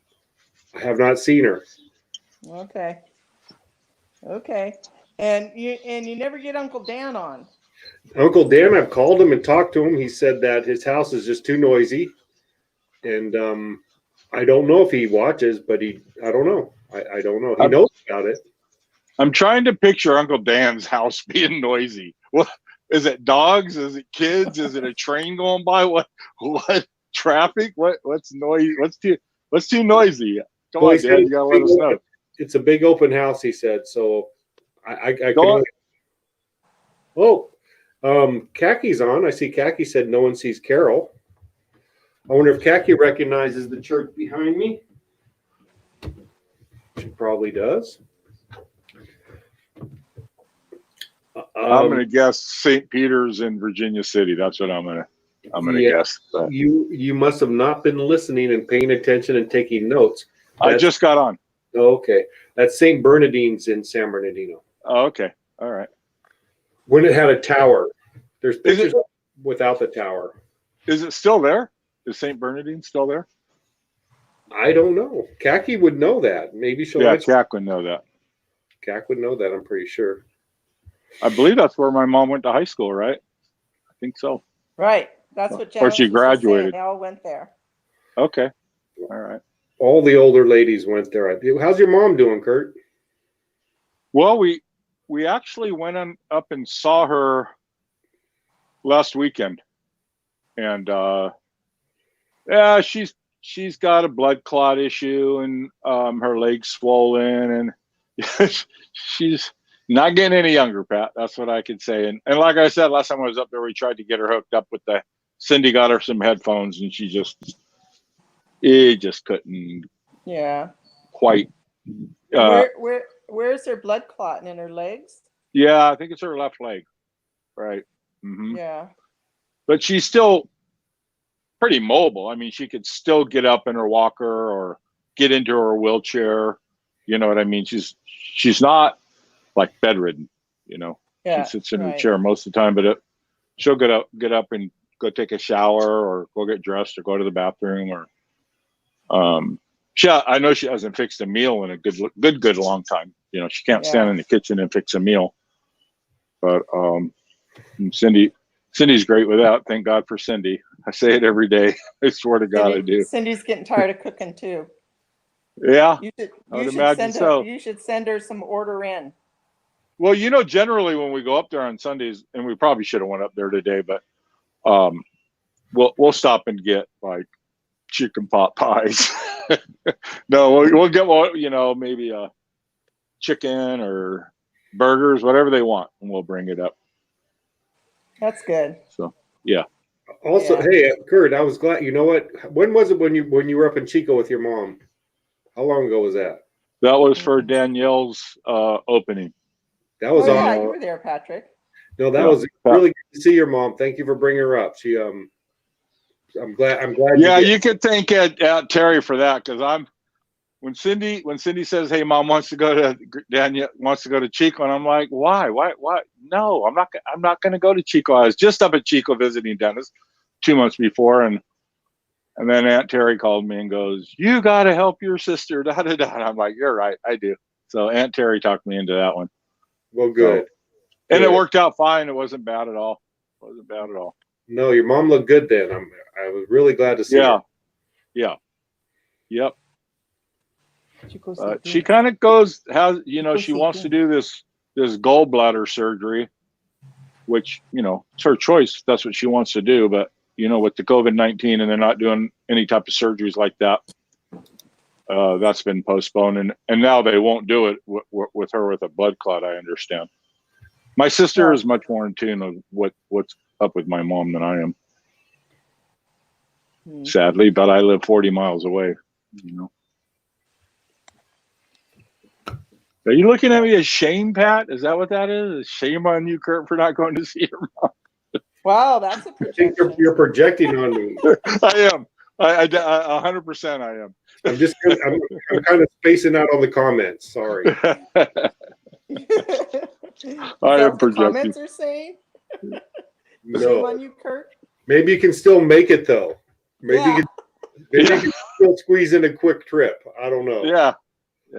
have not seen her. Okay. Okay. And you never get Uncle Dan on. Uncle Dan, I've called him and talked to him. He said that his house is just too noisy, and I don't know if he watches, but I don't know. I don't know. He knows about it. I'm trying to picture Uncle Dan's house being noisy. What is it? Dogs? Is it kids? Is it a train going by? What traffic? What's noise? What's too noisy? Come on, Dad, you gotta let us know. It's a big open house, he said. So I can. Go on. Oh, Kaki's on. I see Kaki said no one sees Carol. I wonder if Kaki recognizes the church behind me. She probably does. I'm gonna guess St. Peter's in Virginia City. That's what I'm gonna guess. But You must have not been listening and paying attention and taking notes. I just got on. Oh, okay. That's St. Bernardine's in San Bernardino. Oh, okay. All right. When it had a tower. There's pictures without the tower. Is it still there? Is St. Bernardine still there? I don't know. Kaki would know that. Maybe she'll. Yeah, Kak would know that. Kak would know that. I'm pretty sure. I believe that's where my mom went to high school, right? I think so. Right. That's what Or she Janice was graduated. saying. They all went there. Okay. All right. All the older ladies went there. How's your mom doing, Kurt? Well, we actually went up and saw her last weekend, and yeah, she's got a blood clot issue, and her leg's swollen, and she's not getting any younger, Pat. That's what I could say. And like I said last time I was up there, we tried to get her hooked up with Cindy got her some headphones, and it just couldn't. Yeah. Quite. Where's her blood clotting in her legs? Yeah, I think it's her left leg. Right. Mm-hmm. Yeah. But she's still pretty mobile. I mean, she could still get up in her walker or get into her wheelchair. You know what I mean? She's not like bedridden, you know. Yeah. She sits in her chair most of the time, but she'll get up and go take a shower or go get dressed or go to the bathroom or I know she hasn't fixed a meal in a good long time. You know, she can't stand in the kitchen and fix a meal. But Cindy's great with that. Thank God for Cindy. I say it every day. I swear to God, I do. Cindy's getting tired of cooking too. Yeah, You should send her some order in. Well, you know, generally when we go up there on Sundays, and we probably should have went up there today, but we'll stop and get like chicken pot pies. No, we'll get one, you know, maybe a chicken or burgers, whatever they want, and we'll bring it up. That's good. So Also, Yeah. hey, Kurt, I was glad. You know what? When was it when you were up in Chico with your mom? How long ago was that? That was for Danielle's opening. That was Oh awesome. yeah, you were there, Patrick. No, that Yeah. was really good to see your mom. Thank you for bringing her up. She I'm glad Yeah, you did. you could thank Aunt Terry for that, because when Cindy says, "Hey, Mom wants to go to Danielle wants to go to Chico," and I'm like, "Why? No, I'm not going to go to Chico." I was just up at Chico visiting Dennis 2 months before, and then Aunt Terry called me and goes, "You got to help your sister." Da, da, da. And I'm like, "You're right, I do." So Aunt Terry talked me into that one. Well, good. And it Good. worked out fine. It wasn't bad at all. No, your mom looked good then. I was really glad to see Yeah. her. Yeah. Yep. Chico said She yes. kind of she Chico wants said to do this gallbladder surgery, which, it's her choice. That's what she wants to do. But, with the COVID-19 and they're not doing any type of surgeries like that, that's been postponed. And now they won't do it with her with a blood clot, I understand. My sister Yeah. is much more in tune of what's up with my mom than I am, sadly, but I live 40 miles away, Are you looking at me as shame, Pat? Is that what that is? Shame on you, Kurt, for not going to see your mom. Wow, that's a I think projection. you're projecting on me. I am. I 100% I am. I'm kind of spacing out on the comments. Sorry. Is that am what the projecting. comments are saying? Shame No. on you, Kurt. Maybe you can still make it though. Maybe you can still squeeze in a quick trip. I don't know. Yeah.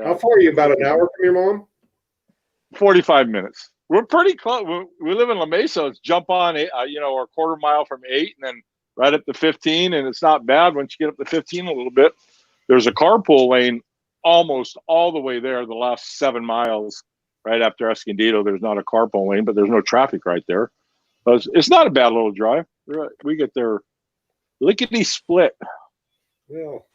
How far are you? About an hour from your mom? 45 minutes. We're pretty close. We live in La Mesa. It's jump on, or a quarter mile from 8 and then right up to 15. And it's not bad once you get up to 15 a little bit. There's a carpool lane almost all the way there, the last 7 miles right after Escondido. There's not a carpool lane, but there's no traffic right there. It's not a bad little drive. We get there lickety split. Well,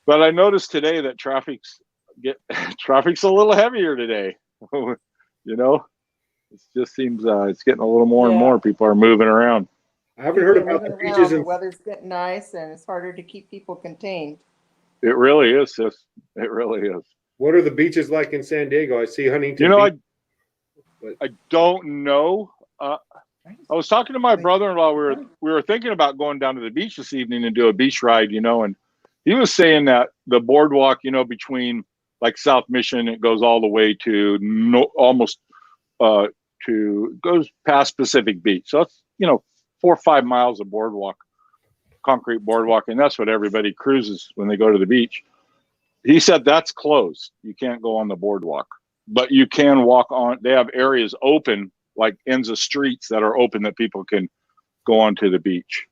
but I noticed today that traffic's a little heavier today. It just seems it's getting a little more and more. People are moving around. I haven't heard about the beaches. The weather's getting nice, and it's harder to keep people contained. It really is, sis. It really is. What are the beaches like in San Diego? I see Huntington Beach. I don't know. I was talking to my brother-in-law. We were thinking about going down to the beach this evening and do a beach ride, and he was saying that the boardwalk, between like South Mission, it goes all the way to almost goes past Pacific Beach. So it's 4 or 5 miles of boardwalk, concrete boardwalk, and that's what everybody cruises when they go to the beach. He said that's closed. You can't go on the boardwalk, but you can walk on. They have areas open, like ends of streets that are open that people can go onto the beach.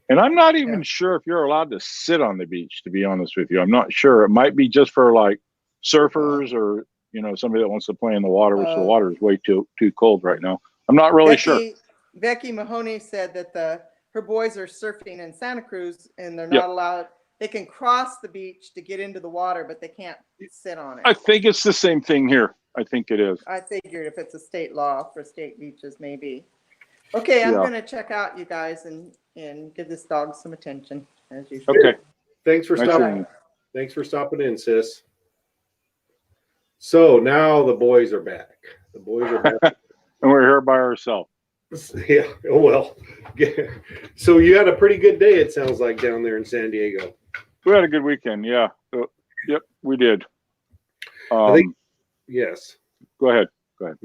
And I'm not even sure if you're allowed to sit on the beach, to be honest with you. I'm not sure. It might be just for like surfers or, somebody that wants to play in the water, which the water is way too cold right now. I'm not really sure. Becky Mahoney said that her boys are surfing in Santa Cruz and they're not allowed. They can cross the beach to get into the water, but they can't sit on it. I think it's the same thing here. I think it is. I figured if it's a state law for state beaches, maybe. Okay, I'm going to check out, you guys, and give this dog some attention, as usual. Okay. Thanks for stopping. Thanks for stopping in, sis. So now the boys are back. And we're here by ourselves. Yeah. Oh, well. So you had a pretty good day, it sounds like, down there in San Diego. We had a good weekend. Yeah. Yep, we did. I think, yes. Go ahead. No,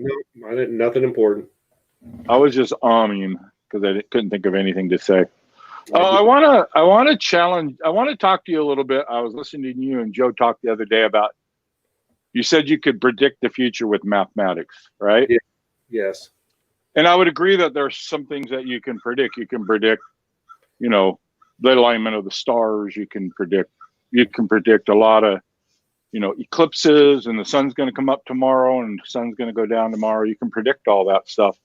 I didn't. Nothing important. I was just because I couldn't think of anything to say. I want to talk to you a little bit. I was listening to you and Joe talk the other day about, you said you could predict the future with mathematics, right? Yeah. Yes. And I would agree that there's some things that you can predict. You can predict, the alignment of the stars. You can predict a lot of, eclipses, and the sun's going to come up tomorrow and the sun's going to go down tomorrow. You can predict all that stuff.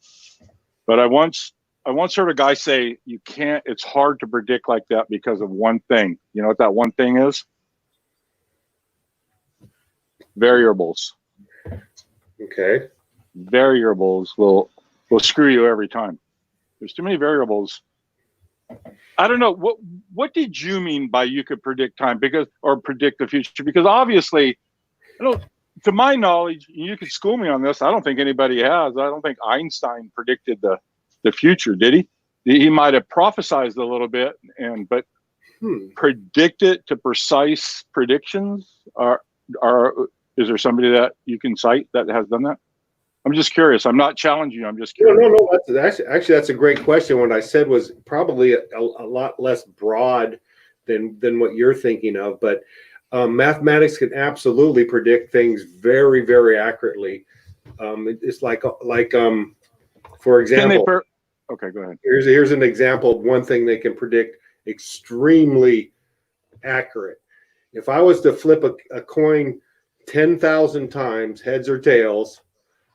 But I once heard a guy say, it's hard to predict like that because of one thing. You know what that one thing is? Variables. Okay. Variables will screw you every time. There's too many variables. I don't know what did you mean by you could predict time or predict the future? Because obviously, I don't. To my knowledge, you could school me on this. I don't think anybody has. I don't think Einstein predicted the future, did he? He might have prophesized a little bit, but predict it to precise predictions. Is there somebody that you can cite that has done that? I'm just curious. I'm not challenging you. I'm just curious. No. That's a great question. What I said was probably a lot less broad than what you're thinking of, but mathematics can absolutely predict things very, very accurately. It's like for example, okay, go ahead. Here's an example of one thing they can predict extremely accurate. If I was to flip a coin 10,000 times, heads or tails,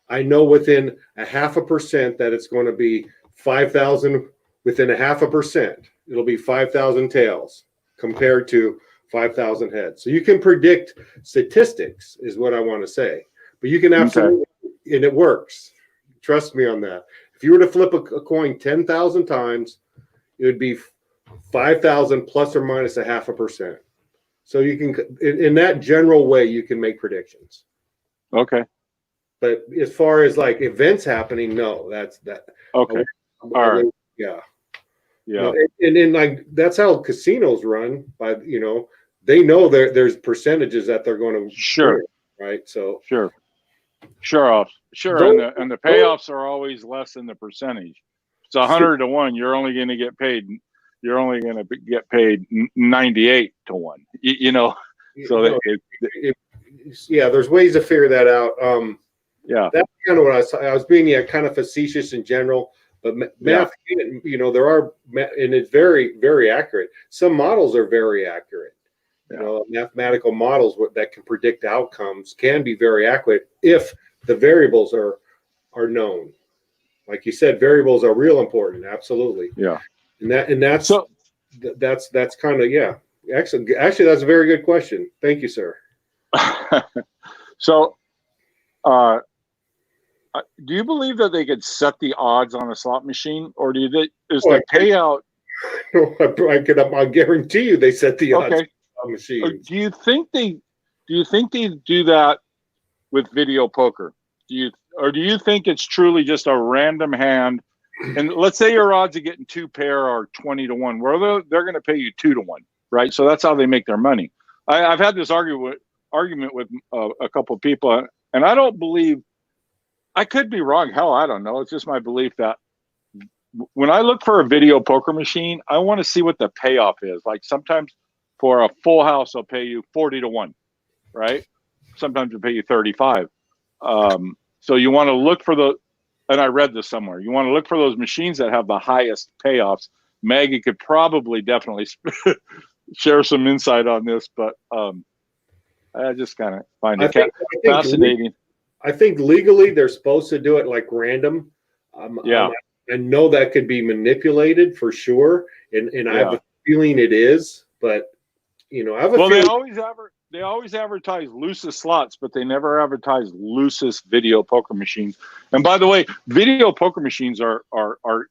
I know within 0.5% that it's going to be 5,000. Within 0.5%, it'll be 5,000 tails compared to 5,000 heads. So you can predict statistics, is what I want to say. But you can absolutely, and it works. Trust me on that. If you were to flip a coin 10,000 times, it would be 5,000 plus or minus 0.5%. So you can, in that general way, you can make predictions. Okay. But as far as like events happening, no, that's that. Okay. All right. Yeah. Yeah. And then like that's how casinos run. They know there's percentages that they're going to sure win, right? So sure. And the payoffs are always less than the percentage. It's 100 to 1. You're only going to get paid. You're only going to get paid 98 to 1. So there's ways to figure that out. Yeah, that's kind of what I was being kind of facetious in general. But math, there are, and it's very, very accurate. Some models are very accurate. Mathematical models that can predict outcomes can be very accurate if the variables are known. Like you said, variables are real important. Absolutely. Yeah. And that's kind of excellent. Actually, that's a very good question. Thank you, sir. So, do you believe that they could set the odds on a slot machine, or the payout? I guarantee you they set the odds on machines. Do you think they do that with video poker? Do you think it's truly just a random hand? And let's say your odds of getting 2 pair are 20 to 1. Well, they're going to pay you 2 to 1, right? So that's how they make their money. I've had this argument with a couple of people, and I don't believe. I could be wrong. Hell, I don't know. It's just my belief that when I look for a video poker machine, I want to see what the payoff is. Like sometimes for a full house, they'll pay you 40 to 1, right? Sometimes they'll pay you 35. So you want to look for and I read this somewhere, you want to look for those machines that have the highest payoffs. Maggie could probably definitely share some insight on this, but I just kind of find it fascinating. I think legally they're supposed to do it like random. I know that could be manipulated for sure, and I have a feeling it is. But I have a feeling. They always advertise loosest slots, but they never advertise loosest video poker machines. And by the way, video poker machines are at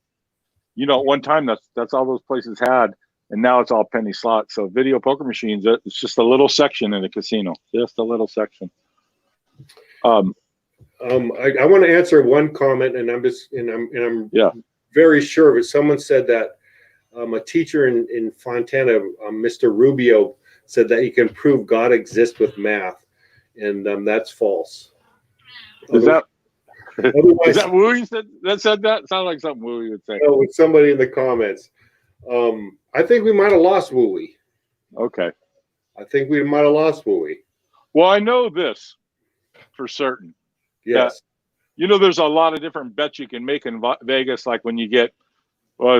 one time that's all those places had, and now it's all penny slots. So video poker machines, it's just a little section in a casino, just a little section. I want to answer one comment, and I'm very sure of it. Someone said that a teacher in Fontana, Mr. Rubio, said that he can prove God exists with math, and that's false. Is that Wooey said that? Sounds like something Wooey would say. No, with somebody in the comments. I think we might have lost Wooey. Okay. I think we might have lost Wooey. Well, I know this for certain. Yes. There's a lot of different bets you can make in Vegas, like when you get,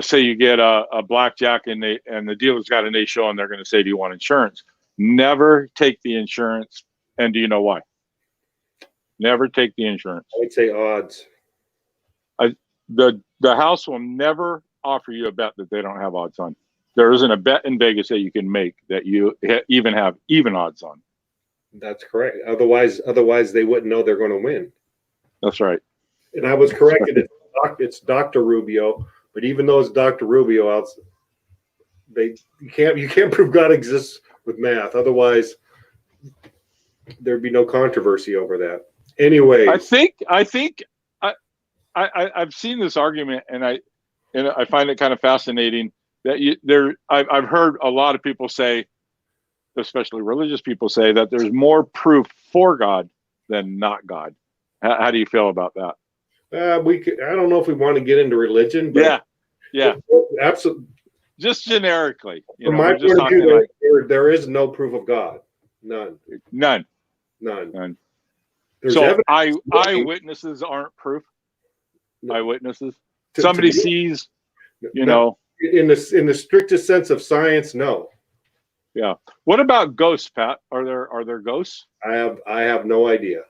say you get a blackjack and the dealer's got an ace show and they're going to say, do you want insurance? Never take the insurance. And do you know why? Never take the insurance. I would say odds. The house will never offer you a bet that they don't have odds on. There isn't a bet in Vegas that you can make that you even have even odds on. That's correct. Otherwise they wouldn't know they're going to win. That's right. And I was corrected. It's Dr. Rubio, But even though it's Dr. Rubio out, you can't prove God exists with math. Otherwise, there'd be no controversy over that. Anyway, I think I've seen this argument, and I find it kind of fascinating that I've heard a lot of people say, especially religious people say, that there's more proof for God than not God. How do you feel about that? I don't know if we want to get into religion, but yeah, absolutely. just generically, From my just point of view, talking there is no proof of God. None. none. There's So evidence. eyewitnesses aren't proof. Eyewitnesses. To Somebody me, sees, no. In the strictest sense of science, no. Yeah. What about ghosts, Pat? Are there ghosts? I have no idea.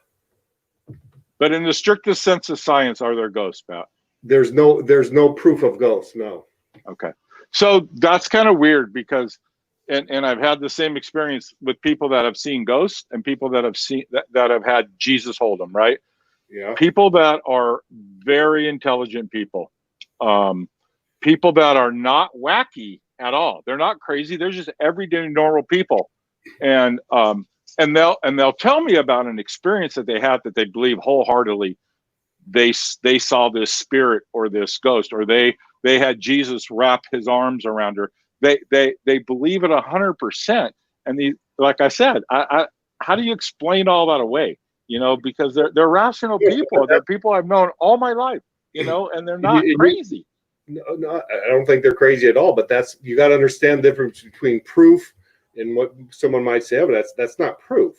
But in the strictest sense of science, are there ghosts, Pat? There's no proof of ghosts. No. Okay. So that's kind of weird because, and I've had the same experience with people that have seen ghosts and people that have had Jesus hold them, right? Yeah. People that are very intelligent people, people that are not wacky at all. They're not crazy. They're just everyday normal people. And they'll tell me about an experience that they had that they believe wholeheartedly. They saw this spirit or this ghost, or they had Jesus wrap his arms around her. They believe it 100%. And like I said, how do you explain all that away? Because they're rational people. They're people I've known all my life, and they're not crazy. No, I don't think they're crazy at all. But you got to understand the difference between proof and what someone might say. But that's not proof.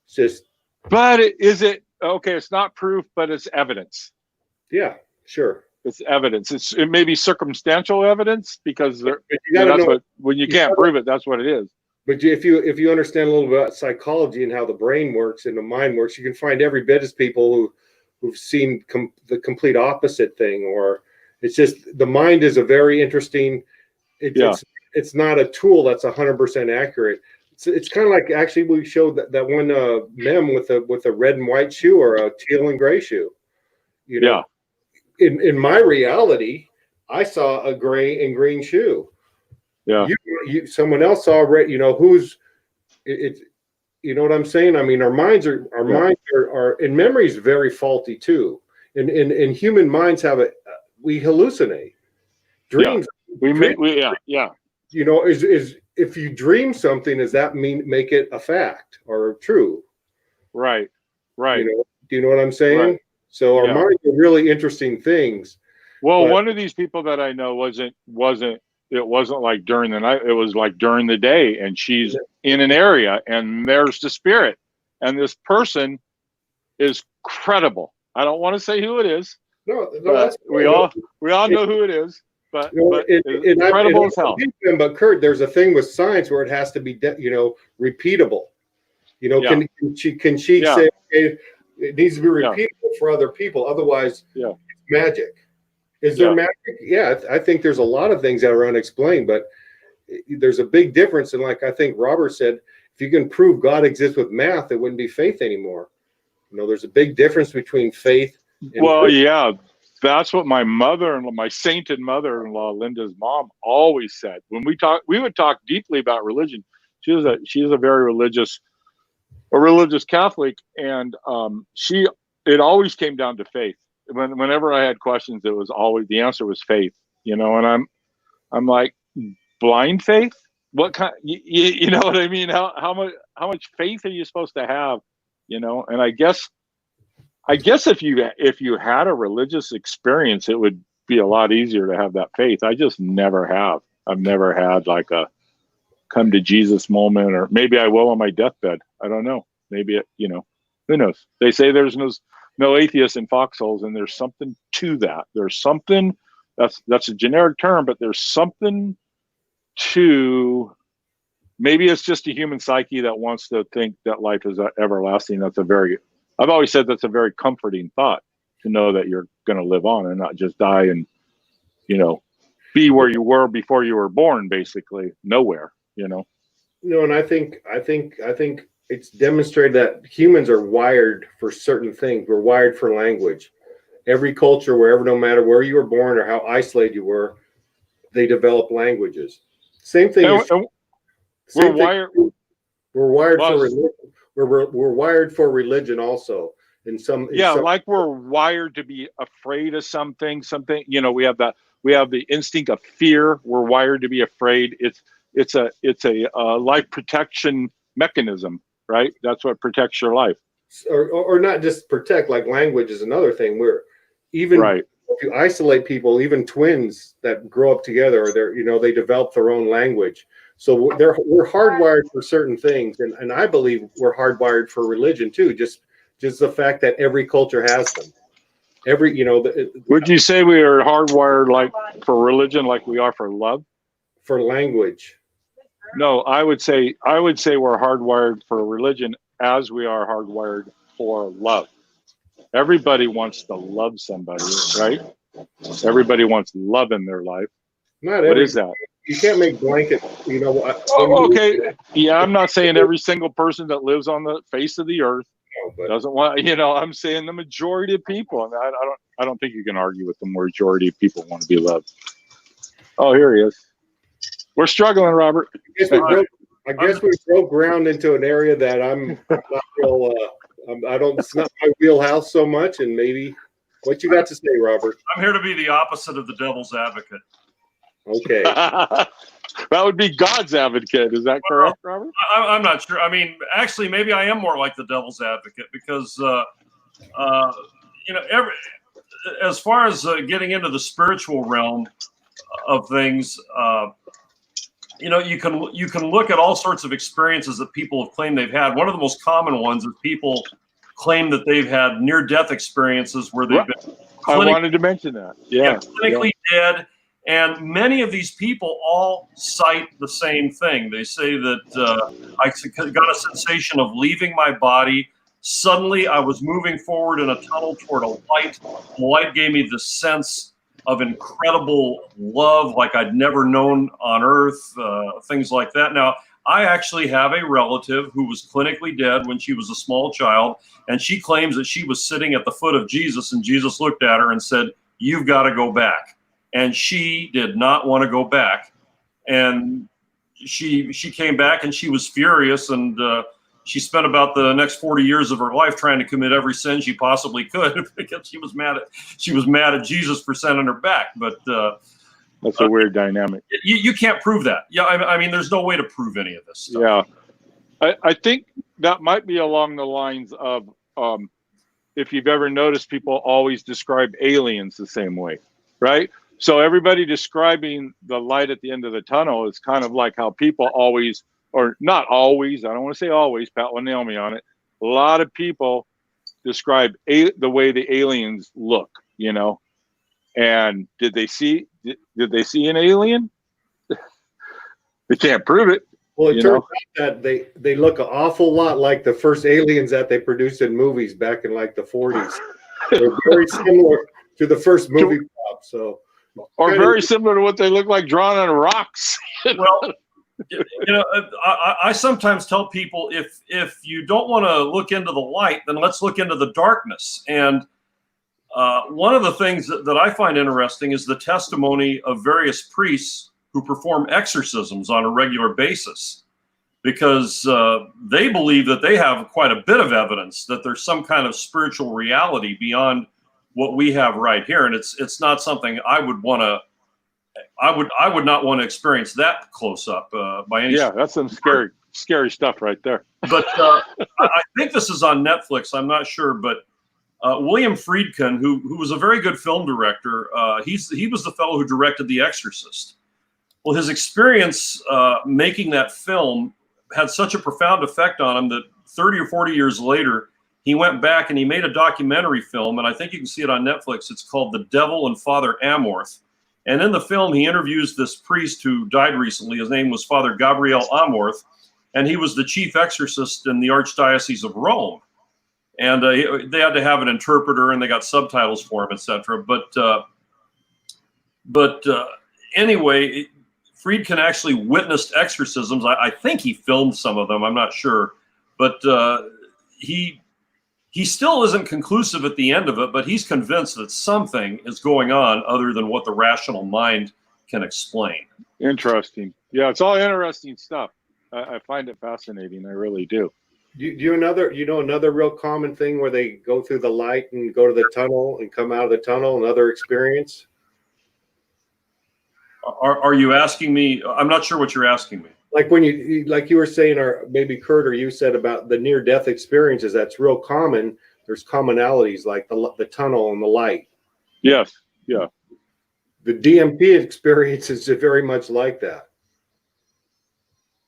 It's just. But is it okay? It's not proof, but it's evidence. Yeah, sure. It's evidence. It may be circumstantial evidence because when you can't prove it, that's what it is. But if you understand a little bit about psychology and how the brain works and the mind works, you can find every bit as people who've seen the complete opposite thing. Or it's just the mind is a very interesting. It's not a tool that's 100% accurate. It's kind of like actually we showed that one mem with a red and white shoe or a teal and gray shoe. In my reality, I saw a gray and green shoe. Yeah. Someone else saw red. Who's it? You know what I'm saying? I mean, our minds are and memory is very faulty too. And human minds we hallucinate. Dreams. Yeah. Is if you dream something, does that make it a fact or true? Right. Do you know what I'm saying? Right. So our minds are really interesting things. Well, one of these people that I know wasn't like during the night. It was like during the day, and she's in an area, and there's the spirit, and this person is credible. I don't want to say who it is. No, but we all know who it is. But it's incredible as hell. But Kurt, there's a thing with science where it has to be, repeatable. Can she say, okay, it needs to be repeatable for other people? Otherwise, it's magic. Is there magic? Yeah, I think there's a lot of things that are unexplained, but there's a big difference. And like I think Robert said, if you can prove God exists with math, it wouldn't be faith anymore. There's a big difference between faith and faith. That's what my sainted mother-in-law, Linda's mom, always said. When we would talk deeply about religion. She is a very religious Catholic, and it always came down to faith. Whenever I had questions, it was always the answer was faith. And I'm like, blind faith? What kind? You know what I mean? How much faith are you supposed to have? And I guess if you had a religious experience, it would be a lot easier to have that faith. I just never have. I've never had like a come to Jesus moment, or maybe I will on my deathbed. I don't know. Maybe who knows? They say there's no atheists in foxholes, and there's something to that. There's something that's a generic term, but there's something to. Maybe it's just a human psyche that wants to think that life is everlasting. I've always said that's a very comforting thought, to know that you're going to live on and not just die and, be where you were before you were born, basically nowhere, and I think it's demonstrated that humans are wired for certain things. We're wired for language. every culture, wherever, no matter where you were born or how isolated you were, they develop languages. Same thing. And we're wired. We're wired Well, for religion. We're wired for religion also. Like we're wired to be afraid of something. You know, we have the instinct of fear. We're wired to be afraid. It's a life protection mechanism, right? That's what protects your life. Or not just protect, like language is another thing where even right. If you isolate people, even twins that grow up together, or they develop their own language. So we're hardwired for certain things, and I believe we're hardwired for religion too. Just the fact that every culture has them. Would you say we are hardwired like for religion, like we are for love? For language? No, I would say we're hardwired for religion as we are hardwired for love. Everybody wants to love somebody, right? Everybody wants love in their life. What is that? You can't make blanket, okay. Yeah, I'm not saying every single person that lives on the face of the earth doesn't want, I'm saying the majority of people, and I don't think you can argue with the majority of people want to be loved. Oh, here he is. We're struggling, Robert. I guess we broke ground into an area that I'm not real, it's not my wheelhouse so much, and maybe what you got to say, Robert? I'm here to be the opposite of the devil's advocate. Okay. That would be God's advocate. Is that correct, Robert? I'm not sure. I mean, actually, maybe I am more like the devil's advocate because, as far as getting into the spiritual realm of things, you can look at all sorts of experiences that people have claimed they've had. One of the most common ones is people claim that they've had near-death experiences where they've been. I wanted to mention that. Yeah, clinically dead. And many of these people all cite the same thing. They say that I got a sensation of leaving my body. Suddenly, I was moving forward in a tunnel toward a light. The light gave me this sense of incredible love like I'd never known on earth, things like that. Now, I actually have a relative who was clinically dead when she was a small child, and she claims that she was sitting at the foot of Jesus, and Jesus looked at her and said, "You've got to go back." And she did not want to go back. And she came back and she was furious, and she spent about the next 40 years of her life trying to commit every sin she possibly could because she was mad at Jesus for sending her back. But that's a weird dynamic. You can't prove that. Yeah, I mean, there's no way to prove any of this stuff. Yeah, I think that might be along the lines of if you've ever noticed, people always describe aliens the same way, right? So everybody describing the light at the end of the tunnel is kind of like how people always, or not always, I don't want to say always, Pat will nail me on it. A lot of people describe the way the aliens look, and did they see an alien? They can't prove it. Well, it turns out that they look an awful lot like the first aliens that they produced in movies back in like the 40s. They're very similar to the first movie prop, so. Or very similar to what they look like drawn on rocks. Well, I sometimes tell people if you don't want to look into the light, then let's look into the darkness. And one of the things that I find interesting is the testimony of various priests who perform exorcisms on a regular basis, because they believe that they have quite a bit of evidence that there's some kind of spiritual reality beyond what we have right here, and it's not something I would not want to experience that close up by any. Yeah, that's some scary stuff right there. But I think this is on Netflix. I'm not sure, but William Friedkin, who was a very good film director, he was the fellow who directed The Exorcist. Well, his experience making that film had such a profound effect on him that 30 or 40 years later, he went back and he made a documentary film, and I think you can see it on Netflix. It's called The Devil and Father Amorth. And in the film, he interviews this priest who died recently. His name was Father Gabriel Amorth, and he was the chief exorcist in the Archdiocese of Rome. And they had to have an interpreter, and they got subtitles for him, etc. But anyway, Friedkin actually witnessed exorcisms. I think he filmed some of them. I'm not sure, but he he still isn't conclusive at the end of it, but he's convinced that something is going on other than what the rational mind can explain. Interesting. Yeah, it's all interesting stuff. I find it fascinating. I really do. You know another real common thing where they go through the light and go to the tunnel and come out of the tunnel, another experience? Are you asking me? I'm not sure what you're asking me. Like when you were saying, or maybe Kurt or you said about the near-death experiences, that's real common. There's commonalities like the tunnel and the light. Yes. Yeah. The DMT experience is very much like that.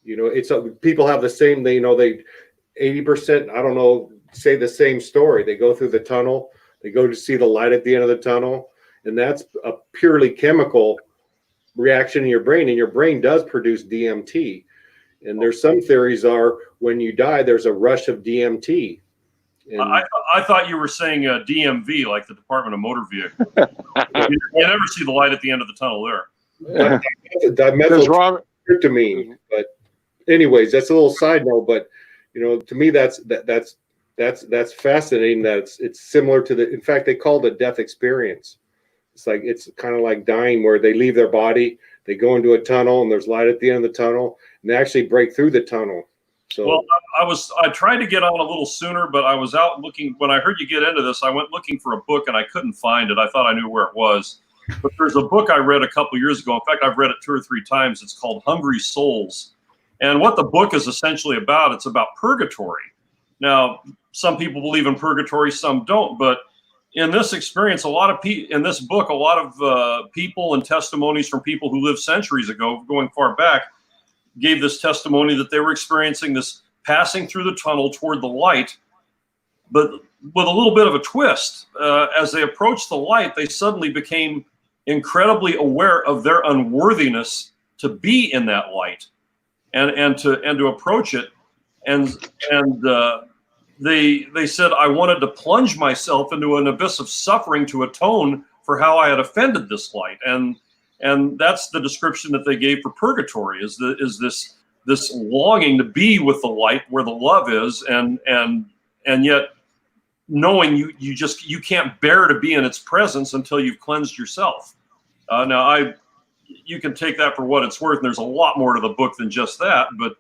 You know, it's people have the same. They 80%. I don't know. Say the same story. They go through the tunnel. They go to see the light at the end of the tunnel, and that's a purely chemical reaction in your brain, and your brain does produce DMT. And there's some theories are when you die, there's a rush of DMT. And I thought you were saying DMV, like the Department of Motor Vehicles. You never see the light at the end of the tunnel there. Dimethyltryptamine. But anyways, that's a little side note. But to me, that's fascinating. That it's similar to in fact, they call it a death experience. It's kind of like dying, where they leave their body, they go into a tunnel, and there's light at the end of the tunnel, and they actually break through the tunnel. So, well, I tried to get on a little sooner, but I was out looking. When I heard you get into this, I went looking for a book, and I couldn't find it. I thought I knew where it was, but there's a book I read a couple years ago. In fact, I've read it 2 or 3 times. It's called Hungry Souls, and what the book is essentially about, it's about purgatory. Now, some people believe in purgatory, some don't, but in this experience, in this book, a lot of people and testimonies from people who lived centuries ago, going far back, gave this testimony that they were experiencing this passing through the tunnel toward the light, but with a little bit of a twist. As they approached the light, they suddenly became incredibly aware of their unworthiness to be in that light and to approach it. They said, I wanted to plunge myself into an abyss of suffering to atone for how I had offended this light. And that's the description that they gave for purgatory, is this longing to be with the light where the love is, and yet knowing you can't bear to be in its presence until you've cleansed yourself. Now you can take that for what it's worth, and there's a lot more to the book than just that, but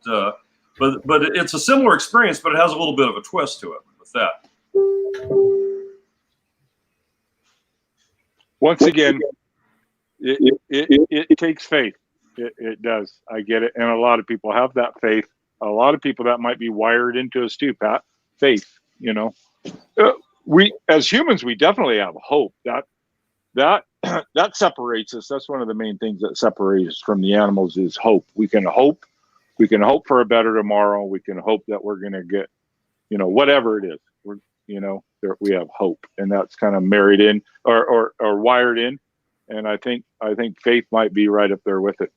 it's a similar experience, but it has a little bit of a twist to it with that. Once again, it takes faith. It does. I get it. And a lot of people have that faith. A lot of people that might be wired into us too, Pat. Faith, we as humans, we definitely have hope. That separates us. That's one of the main things that separates us from the animals is hope. We can hope for a better tomorrow. We can hope that we're going to get, whatever it is. We have hope, and that's kind of married in or wired in. And I think faith might be right up there with it.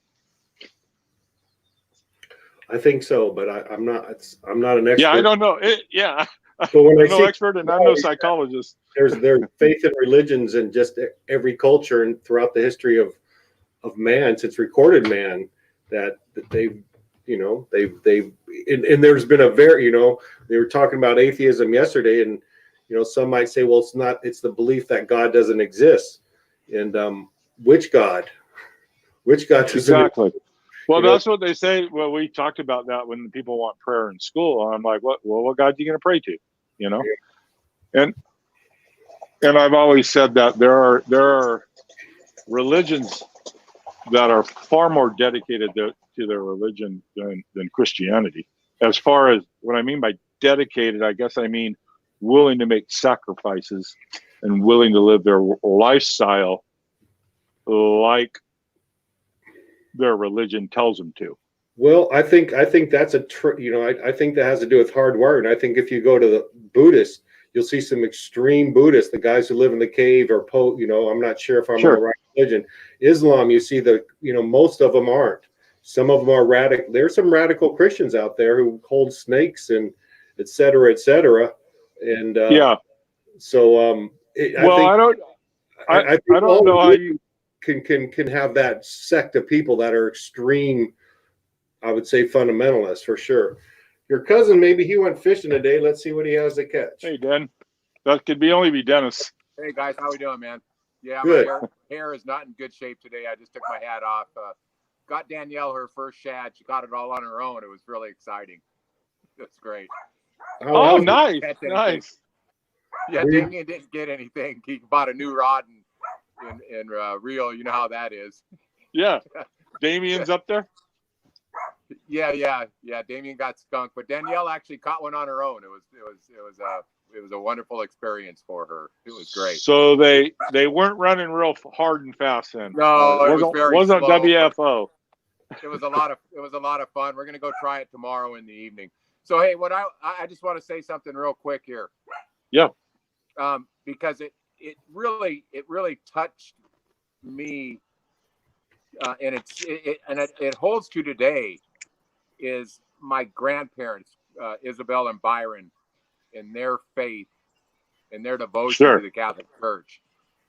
I think so, but I'm not an expert. Yeah, I don't know. So when I'm no expert and I'm no psychologist. There's faith in religions in just every culture and throughout the history of man, since recorded man, that they've and there's been a very, they were talking about atheism yesterday, and some might say, well, it's the belief that God doesn't exist. And which God doesn't exactly. Well, that's what they say. Well, we talked about that when people want prayer in school. I'm like, what God are you going to pray to? And I've always said that there are religions that are far more dedicated to their religion than Christianity. As far as what I mean by dedicated, I guess I mean willing to make sacrifices and willing to live their lifestyle like their religion tells them to. Well, I think that's I think that has to do with hard work. And I think if you go to the Buddhists, you'll see some extreme Buddhists, the guys who live in the cave or I'm not sure if I'm on the right religion. Islam, you see most of them aren't. Some of them are radical. There's some radical Christians out there who hold snakes and et cetera, et cetera. And so I don't know how you can have that sect of people that are extreme, I would say fundamentalists for sure. Your cousin, maybe he went fishing today. Let's see what he has to catch. Hey, Dan. That could be only be Dennis. Hey guys, how we doing, man? Yeah, Good. my hair is not in good shape today. I just took my hat off. Got Danielle her first shad. She got it all on her own. It was really exciting. That's great. Oh, nice, Catch anything. nice. Yeah, Damien didn't get anything. He bought a new rod in Rio. You know how that is. Yeah, Damien's up there. Yeah. Damien got skunked, but Danielle actually caught one on her own. It was a wonderful experience for her. It was great. So they weren't running real hard and fast then. No, it was very wasn't slow. WFO. It was a lot of fun. We're gonna go try it tomorrow in the evening. So hey, what I just want to say something real quick here. Yeah. Because it really touched me, and it holds to today. Is my grandparents, Isabel and Byron, in their faith and their devotion to the Catholic Church,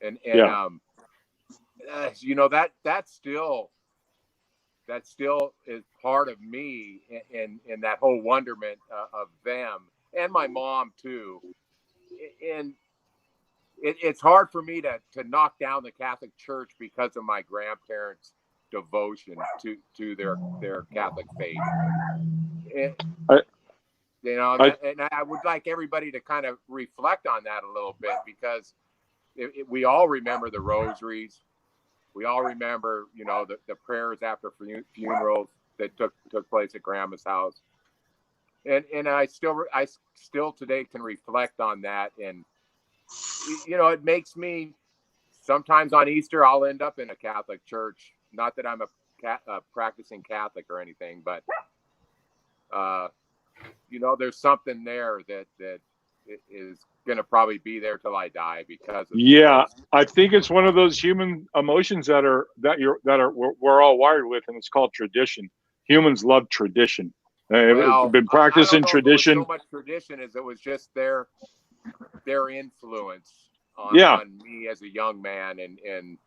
and you know that still is part of me in that whole wonderment of them and my mom too. And it's hard for me to knock down the Catholic Church because of my grandparents' devotion to their Catholic faith. And I would like everybody to kind of reflect on that a little bit, because we all remember the rosaries. We all remember, the prayers after funerals that took place at Grandma's house. And I still today can reflect on that. And, it makes me, sometimes on Easter, I'll end up in a Catholic church. Not that I'm a practicing Catholic or anything, but, there's something there that is going to probably be there till I die because of I think it's one of those human emotions we're all wired with, and it's called tradition. Humans love tradition. They've been practicing tradition. So much tradition as it was just their influence on me as a young man, and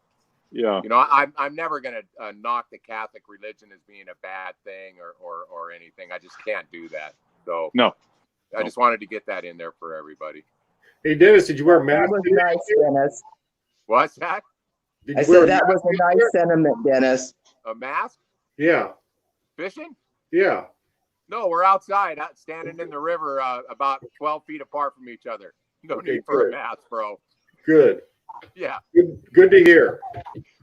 I'm never going to knock the Catholic religion as being a bad thing or anything. I just can't do that. So I just wanted to get that in there for everybody. Hey, Dennis, did you wear a mask? That was nice, Dennis. What's that? I said that was a nice sentiment, Dennis. A mask? Yeah. Fishing? Yeah. No, we're outside, standing in the river, about 12 feet apart from each other. No need for a mask, bro. Good. Yeah. Good to hear.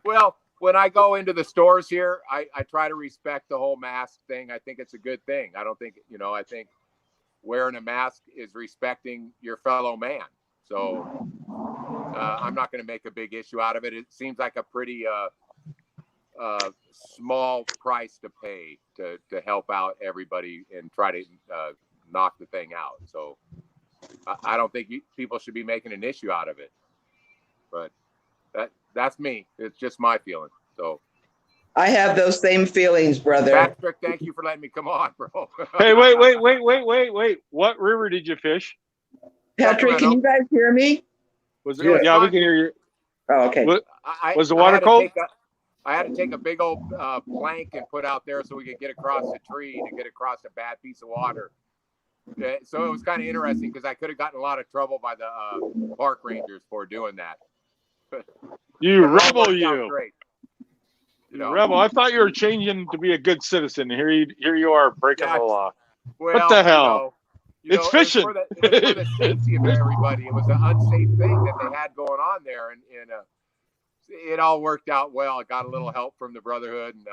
Well, when I go into the stores here, I try to respect the whole mask thing. I think it's a good thing. I don't think, I think wearing a mask is respecting your fellow man. So I'm not going to make a big issue out of it. It seems like a pretty small price to pay to help out everybody and try to knock the thing out. So I don't think people should be making an issue out of it. But that's me. It's just my feeling. So I have those same feelings, brother. Patrick, thank you for letting me come on, bro. Hey, wait. What river did you fish? Patrick, can you guys hear me? We can hear you. Oh, okay. Was the water cold? I had to take a big old plank and put out there so we could get across the tree to get across a bad piece of water. So it was kind of interesting because I could have gotten a lot of trouble by the park rangers for doing that. You rebel, you. Great. Rebel. I thought you were changing to be a good citizen. Here you are breaking the law. Well, what the hell? It's fishing. It was for the safety of everybody. It was an unsafe thing that they had going on there, and it all worked out well. I got a little help from the Brotherhood, and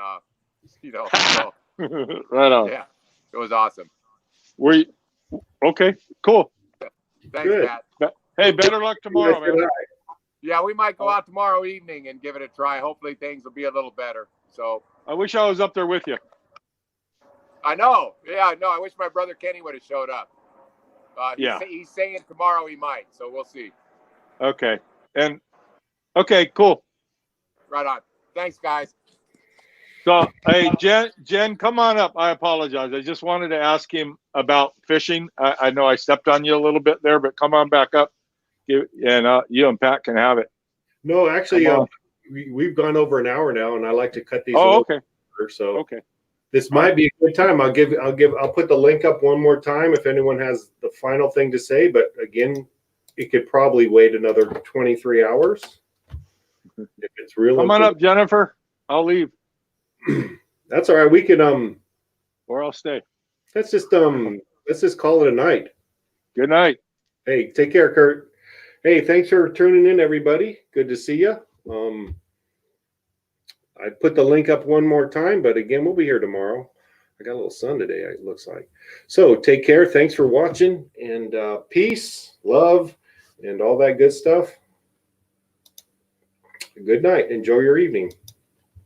so, right on. Yeah, it was awesome. Okay? Cool. Thanks, Good. Pat. Hey, better luck tomorrow, man. Yeah, we might go out tomorrow evening and give it a try. Hopefully things will be a little better. So I wish I was up there with you. I know. Yeah, I know. I wish my brother Kenny would have showed up. He's saying tomorrow he might, so we'll see. Okay. Okay, cool. Right on. Thanks, guys. So, hey, Jen, come on up. I apologize. I just wanted to ask him about fishing. I know I stepped on you a little bit there, but come on back up. And you and Pat can have it. No, actually, we've gone over an hour now, and I like to cut these. Okay. So this might be a good time. I'll put the link up one more time if anyone has the final thing to say. But again, it could probably wait another 23 hours. If it's real. Come on up, Jennifer. I'll leave. That's all right. We could or I'll stay. let's just call it a night. Good night. Hey, take care, Kurt. Hey, thanks for tuning in, everybody. Good to see you. I put the link up one more time, but again, we'll be here tomorrow. I got a little sun today, it looks like. So take care. Thanks for watching, and peace, love, and all that good stuff. Good night. Enjoy your evening.